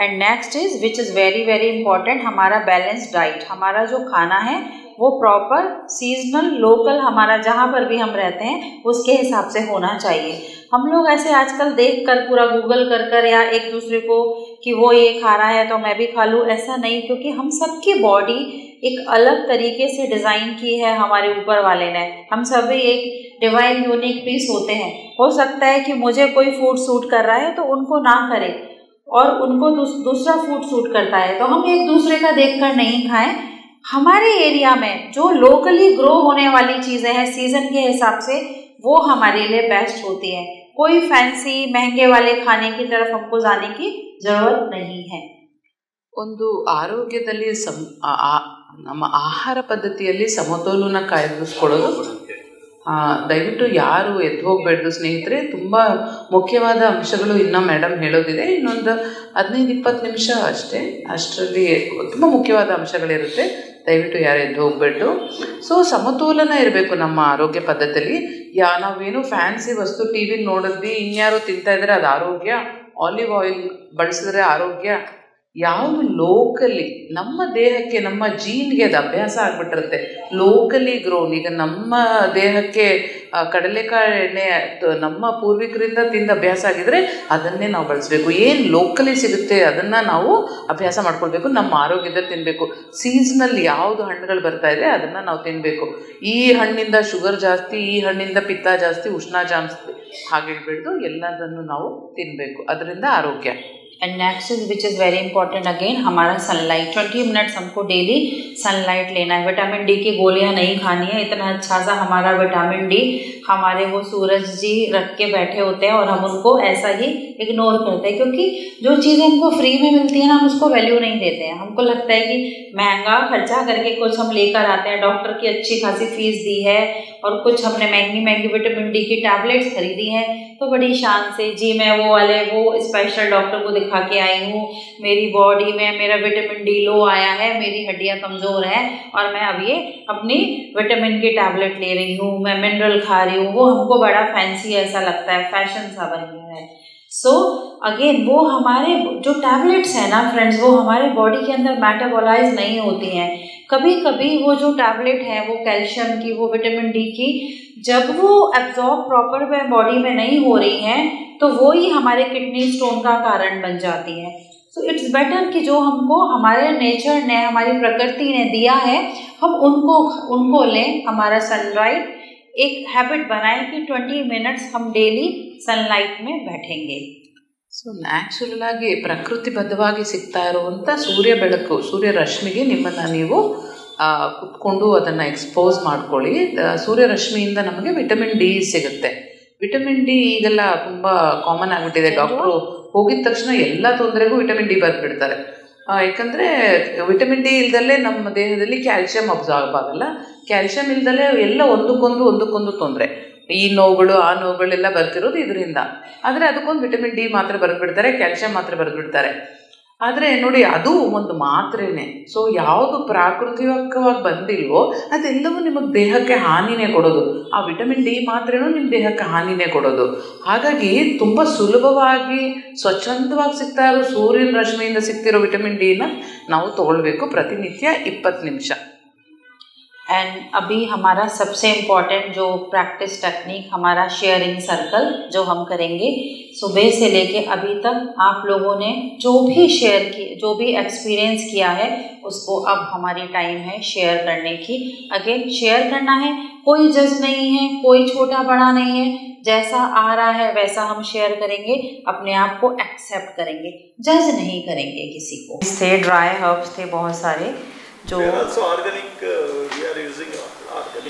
And next is which is very very important, हमारा बैलेंस डाइट, हमारा जो खाना है वो प्रॉपर सीजनल लोकल हमारा जहाँ पर भी हम रहते हैं उसके हिसाब से होना चाहिए। हम लोग ऐसे आजकल देख कर पूरा गूगल कर या एक दूसरे को कि वो ये खा रहा है तो मैं भी खा लूँ, ऐसा नहीं, क्योंकि हम सबकी बॉडी एक अलग तरीके से डिज़ाइन की है हमारे ऊपर वाले ने। हम सभी एक डिवाइन यूनिक पीस होते हैं। हो सकता है कि मुझे कोई फूड सूट कर रहा है तो उनको ना करे और उनको दूसरा फूड सूट करता है, तो हम एक दूसरे का देखकर नहीं खाएं। हमारे एरिया में जो लोकली ग्रो होने वाली चीज़ें हैं सीज़न के हिसाब से वो हमारे लिए बेस्ट होती हैं। कोई फैंसी महंगे वाले खाने की तरफ हमको जाने की ज़रूरत नहीं है। ಒಂದು ಆರೋಗ್ಯದಲ್ಲಿ ನಮ್ಮ ಆಹಾರ ಪದ್ಧತಿಯಲ್ಲಿ ಸಮತೋಲನ ಕಾಯ್ದುಕೊಳ್ಳೋದು ದಯವಿಟ್ಟು ಯಾರು ಎದ್ದು ಹೋಗಬೇಡ್ದು ಸ್ನೇಹಿತರೆ. ತುಂಬ ಮುಖ್ಯವಾದ ಅಂಶಗಳು ಇನ್ನೂ ಮೇಡಮ್ ಹೇಳೋದಿದೆ, ಇನ್ನೊಂದು 15-20 ನಿಮಿಷ ಅಷ್ಟೇ. ಅಷ್ಟರಲ್ಲಿ ತುಂಬ ಮುಖ್ಯವಾದ ಅಂಶಗಳಿರುತ್ತೆ, ದಯವಿಟ್ಟು ಯಾರು ಎದ್ದು ಹೋಗಬೇಡ್ದು. ಸೊ ಸಮತೋಲನ ಇರಬೇಕು ನಮ್ಮ ಆರೋಗ್ಯ ಪದ್ಧತಿಯಲ್ಲಿ. ನಾವೇನು ಫ್ಯಾನ್ಸಿ ವಸ್ತು ಟಿ ವಿಲಿ ನೋಡಿದ್ವಿ, ಇನ್ಯಾರು ತಿಂತಾಯಿದ್ರೆ ಅದು ಆರೋಗ್ಯ, ಆಲಿವ್ ಆಯಿಲ್ ಬಳಸಿದ್ರೆ ಆರೋಗ್ಯ, ಯಾವುದು ಲೋಕಲಿ ನಮ್ಮ ದೇಹಕ್ಕೆ ನಮ್ಮ ಜೀನ್ಗೆ ಅದು ಅಭ್ಯಾಸ ಆಗಿಬಿಟ್ಟಿರುತ್ತೆ. ಲೋಕಲಿ ಗ್ರೋನ್, ಈಗ ನಮ್ಮ ದೇಹಕ್ಕೆ ಕಡಲೆಕಾಳು ಎಣ್ಣೆ ನಮ್ಮ ಪೂರ್ವಿಕರಿಂದ ತಿಂದು ಅಭ್ಯಾಸ ಆಗಿದ್ರೆ ಅದನ್ನೇ ನಾವು ಬಳಸಬೇಕು. ಏನು ಲೋಕಲಿ ಸಿಗುತ್ತೆ ಅದನ್ನು ನಾವು ಅಭ್ಯಾಸ ಮಾಡ್ಕೊಳ್ಬೇಕು, ನಮ್ಮ ಆರೋಗ್ಯದಲ್ಲಿ ತಿನ್ನಬೇಕು. ಸೀಸನಲ್ಲಿ ಯಾವುದು ಹಣ್ಣುಗಳು ಬರ್ತಾ ಇದೆ ಅದನ್ನು ನಾವು ತಿನ್ನಬೇಕು. ಈ ಹಣ್ಣಿಂದ ಶುಗರ್ ಜಾಸ್ತಿ, ಈ ಹಣ್ಣಿಂದ ಪಿತ್ತ ಜಾಸ್ತಿ, ಉಷ್ಣ ಜಾಸ್ತಿ ಹಾಗೆ ಹೇಳ್ಬಿಟ್ಟು ಎಲ್ಲದನ್ನು ನಾವು ತಿನ್ನಬೇಕು, ಅದರಿಂದ ಆರೋಗ್ಯ. And next is which is very important again हमारा सनलाइट. 20 मिनट्स हमको डेली सनलाइट लेना है. विटामिन डी की गोलियां नहीं खानी है. इतना अच्छा सा हमारा विटामिन डी हमारे वो सूरज जी रख के बैठे होते हैं और हम उनको ऐसा ही इग्नोर करते हैं, क्योंकि जो चीज़ें हमको फ्री में मिलती है ना, हम उसको वैल्यू नहीं देते हैं. हमको लगता है कि महंगा खर्चा करके कुछ हम लेकर आते हैं, डॉक्टर की अच्छी खासी फीस दी है और कुछ हमने महंगी महंगी विटामिन डी की टैबलेट्स खरीदी हैं, तो बड़ी शान से जी मैं वो वाले वो स्पेशल डॉक्टर को दिखा के आई हूँ, मेरी बॉडी में मेरा विटामिन डी लो आया है, मेरी हड्डियाँ कमज़ोर हैं और मैं अब ये अपनी विटामिन की टैबलेट ले रही हूँ, मैं मिनरल खा रही हूँ. वो हमको बड़ा फैंसी ऐसा लगता है, फैशन सा बन गया है. सो अगेन वो हमारे जो टैबलेट्स हैं ना फ्रेंड्स, वो हमारे बॉडी के अंदर मेटाबोलाइज नहीं होती हैं. कभी कभी वो जो टैबलेट है वो कैल्शियम की, वो विटामिन डी की, जब वो एब्जॉर्ब प्रॉपर बॉडी में नहीं हो रही हैं तो वो ही हमारे किडनी स्टोन का कारण बन जाती है. सो इट्स बेटर कि जो हमको हमारे नेचर ने, हमारी प्रकृति ने दिया है, हम उनको लें. हमारा सनलाइट एक हैबिट बनाएं कि 20 मिनट्स हम डेली सनलाइट में बैठेंगे. ಸೊ ನ್ಯಾಚುರಲ್ ಆಗಿ ಪ್ರಕೃತಿಬದ್ಧವಾಗಿ ಸಿಗ್ತಾ ಇರುವಂಥ ಸೂರ್ಯ ಬೆಳಕು, ಸೂರ್ಯ ರಶ್ಮಿಗೆ ನಿಮ್ಮನ್ನು ನೀವು ಕುತ್ಕೊಂಡು ಅದನ್ನು ಎಕ್ಸ್ಪೋಸ್ ಮಾಡ್ಕೊಳ್ಳಿ. ಸೂರ್ಯ ರಶ್ಮಿಯಿಂದ ನಮಗೆ ವಿಟಮಿನ್ ಡಿ ಸಿಗುತ್ತೆ. ವಿಟಮಿನ್ ಡಿ ಈಗೆಲ್ಲ ತುಂಬ ಕಾಮನ್ ಆಗಿಬಿಟ್ಟಿದೆ. ಡಾಕ್ಟ್ರು ಹೋಗಿದ ತಕ್ಷಣ ಎಲ್ಲ ತೊಂದರೆಗೂ ವಿಟಮಿನ್ ಡಿ ಬರೆದ್ಬಿಡ್ತಾರೆ. ಯಾಕಂದರೆ ವಿಟಮಿನ್ ಡಿ ಇಲ್ದಲ್ಲೇ ನಮ್ಮ ದೇಹದಲ್ಲಿ ಕ್ಯಾಲ್ಶಿಯಂ ಅಬ್ಸಾರ್ಬ್ ಆಗಲ್ಲ. ಕ್ಯಾಲ್ಶಿಯಂ ಇಲ್ದಲ್ಲೇ ಎಲ್ಲ ಒಂದಕ್ಕೊಂದು ತೊಂದರೆ, ಈ ನೋವುಗಳು ಆ ನೋವುಗಳೆಲ್ಲ ಬರ್ತಿರೋದು ಇದರಿಂದ. ಆದರೆ ಅದಕ್ಕೊಂದು ವಿಟಮಿನ್ ಡಿ ಮಾತ್ರ ಬರೆದ್ಬಿಡ್ತಾರೆ, ಕ್ಯಾಲ್ಶಿಯಂ ಮಾತ್ರ ಬರೆದ್ಬಿಡ್ತಾರೆ. ಆದರೆ ನೋಡಿ, ಅದು ಒಂದು ಮಾತ್ರೆನೇ. ಸೊ ಯಾವುದು ಪ್ರಾಕೃತಿಕವಾಗಿ ಬಂದಿಲ್ವೋ ಅದೆಲ್ಲವೂ ನಿಮಗೆ ದೇಹಕ್ಕೆ ಹಾನಿನೇ ಕೊಡೋದು. ಆ ವಿಟಮಿನ್ ಡಿ ಮಾತ್ರೆನೂ ನಿಮ್ಮ ದೇಹಕ್ಕೆ ಹಾನಿನೇ ಕೊಡೋದು. ಹಾಗಾಗಿ ತುಂಬ ಸುಲಭವಾಗಿ ಸ್ವಚ್ಛಂದವಾಗಿ ಸಿಗ್ತಾ ಇರೋ ಸೂರ್ಯನ ರಶ್ಮಿಯಿಂದ ಸಿಗ್ತಿರೋ ವಿಟಮಿನ್ ಡಿನ ನಾವು ತೊಗೊಳ್ಬೇಕು ಪ್ರತಿನಿತ್ಯ 20 ನಿಮಿಷ. एंड अभी हमारा सबसे इम्पॉर्टेंट जो प्रैक्टिस टेक्निक हमारा शेयरिंग सर्कल जो हम करेंगे, सुबह से लेके अभी तक आप लोगों ने जो भी शेयर की, जो भी एक्सपीरियंस किया है, उसको अब हमारी टाइम है शेयर करने की. अगेन शेयर करना है, कोई जज नहीं है, कोई छोटा बड़ा नहीं है. जैसा आ रहा है वैसा हम शेयर करेंगे, अपने आप को एक्सेप्ट करेंगे, जज नहीं करेंगे किसी को. थे ड्राई हर्ब्स थे बहुत सारे जो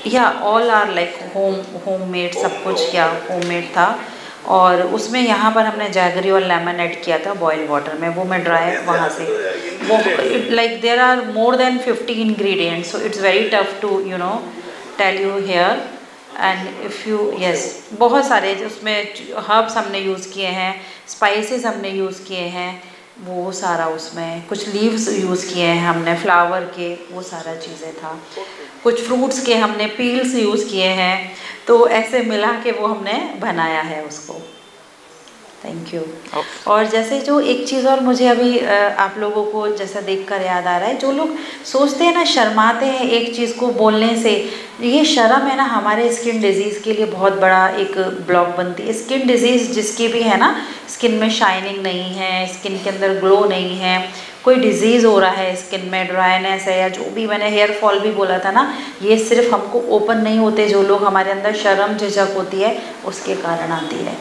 या ऑल आर लाइक होममेड, सब कुछ या होममेड था. और उसमें यहाँ पर हमने जैगरी और लेमन ऐड किया था बॉयल वाटर में, वो मैं ड्राई वहाँ से वो like there are more than 50 ingredients, so it's very tough to you know tell you here. And if you yes बहुत सारे उसमें हर्ब्स हमने यूज़ किए हैं, स्पाइसेस हमने यूज़ किए हैं, वो सारा उसमें कुछ लीव्स यूज़ किए हैं हमने, फ्लावर के, वो सारा चीज़ें था. कुछ फ्रूट्स के हमने पील्स यूज़ किए हैं. तो ऐसे मिला के वो हमने बनाया है उसको. Thank you. और जैसे जो एक चीज़ और मुझे अभी आप लोगों को जैसा देखकर याद आ रहा है, जो लोग सोचते हैं ना, शर्माते हैं एक चीज़ को बोलने से, ये शर्म है ना हमारे स्किन डिजीज़ के लिए बहुत बड़ा एक ब्लॉक बनती है. स्किन डिजीज़ जिसकी भी है ना, स्किन में शाइनिंग नहीं है, स्किन के अंदर ग्लो नहीं है, कोई डिज़ीज़ हो रहा है स्किन में, ड्राइनेस है या जो भी, मैंने हेयर फॉल भी बोला था ना, ये सिर्फ हमको ओपन नहीं होते, जो लोग हमारे अंदर शर्म झिझक होती है उसके कारण आती है.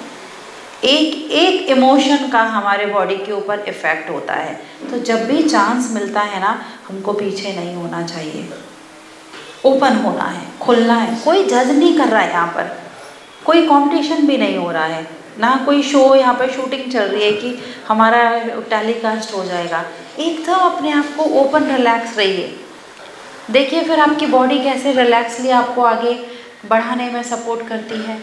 एक इमोशन का हमारे बॉडी के ऊपर इफ़ेक्ट होता है. तो जब भी चांस मिलता है ना, हमको पीछे नहीं होना चाहिए, ओपन होना है, खुलना है. कोई जज नहीं कर रहा है यहाँ पर, कोई कंपटीशन भी नहीं हो रहा है, ना कोई शो यहाँ पर शूटिंग चल रही है कि हमारा टेलीकास्ट हो जाएगा. एकदम अपने आप को ओपन रिलैक्स रहिए. देखिए फिर आपकी बॉडी कैसे रिलैक्सली आपको आगे बढ़ाने में सपोर्ट करती है।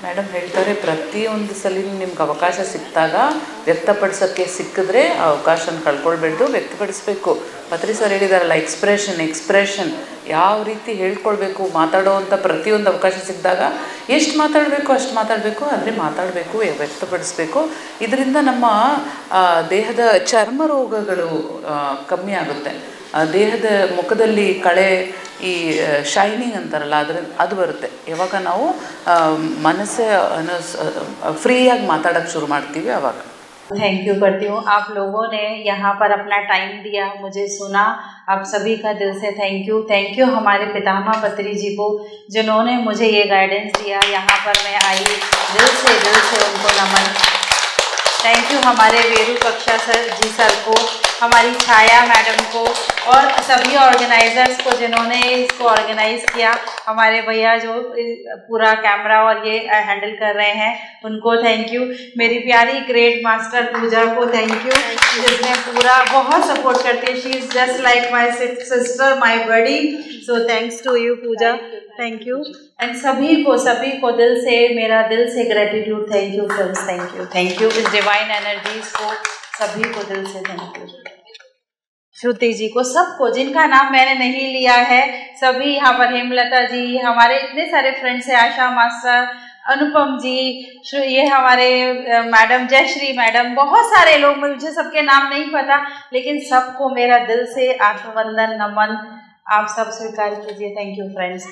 ಮೇಡಮ್ ಹೇಳ್ತಾರೆ ಪ್ರತಿಯೊಂದು ಸಲ ನಿಮ್ಗೆ ಅವಕಾಶ ಸಿಕ್ಕಿದಾಗ ವ್ಯಕ್ತಪಡಿಸೋಕ್ಕೆ ಸಿಕ್ಕಿದ್ರೆ ಆ ಅವಕಾಶನ ಕಳ್ಕೊಳ್ಬೇಡ್ದು, ವ್ಯಕ್ತಪಡಿಸಬೇಕು. ಪತ್ರಿ ಸರ್ ಹೇಳಿದಾರಲ್ಲ, ಎಕ್ಸ್ಪ್ರೆಷನ್ ಯಾವ ರೀತಿ ಹೇಳ್ಕೊಳ್ಬೇಕು, ಮಾತಾಡೋವಂಥ ಪ್ರತಿಯೊಂದು ಅವಕಾಶ ಸಿಕ್ಕಿದಾಗ ಎಷ್ಟು ಮಾತಾಡಬೇಕು ಅಷ್ಟು ಮಾತಾಡಬೇಕು, ಅಂದರೆ ಮಾತಾಡಬೇಕು, ವ್ಯಕ್ತಪಡಿಸಬೇಕು. ಇದರಿಂದ ನಮ್ಮ ದೇಹದ ಚರ್ಮ ರೋಗಗಳು ಕಮ್ಮಿ ಆಗುತ್ತೆ. ದೇಹದ ಮುಖದಲ್ಲಿ ಕಳೆ, ಈ ಶೈನಿಂಗ್ ಅಂತಾರಲ್ಲ, ಅದು ಬರುತ್ತೆ ಯಾವಾಗ ನಾವು ಮನಸ್ಸನ್ನು ಫ್ರೀಯಾಗಿ ಮಾತಾಡೋಕ್ಕೆ ಶುರು ಮಾಡ್ತೀವಿ ಆವಾಗ. थैंक यू करती हूँ, आप लोगों ने यहाँ पर अपना टाइम दिया, मुझे सुना, आप सभी का दिल से थैंक यू हमारे पितामह पत्री जी को जिन्होंने मुझे ये गाइडेंस दिया, यहाँ पर मैं आई, दिल से उनको नमन। थैंक यू हमारे वेरू कक्षा सर को, हमारी छाया मैडम को और सभी ऑर्गेनाइजर्स को जिन्होंने इसको ऑर्गेनाइज़ किया। हमारे भैया जो पूरा कैमरा और ये हैंडल कर रहे हैं उनको थैंक यू। मेरी प्यारी ग्रेट मास्टर पूजा को थैंक यू, जिसने पूरा बहुत सपोर्ट करती है। She is just like my sister, my buddy. So thanks to you Pooja, thank you. And सभी को दिल से gratitude. Thank you friends, thank you इस डिवाइन एनर्जीज को, सभी को दिल से थैंक यू। श्रुति जी को, सबको जिनका नाम मैंने नहीं लिया है, सभी यहाँ पर, हेमलता जी, हमारे इतने सारे फ्रेंड्स हैं, आशा मास्टर, अनुपम जी, ये हमारे मैडम जयश्री मैडम, बहुत सारे लोग, मुझे सबके नाम नहीं पता, लेकिन सबको मेरा दिल से आत्मवंदन, नमन। आप सब स्वीकार कीजिए। Thank you friends.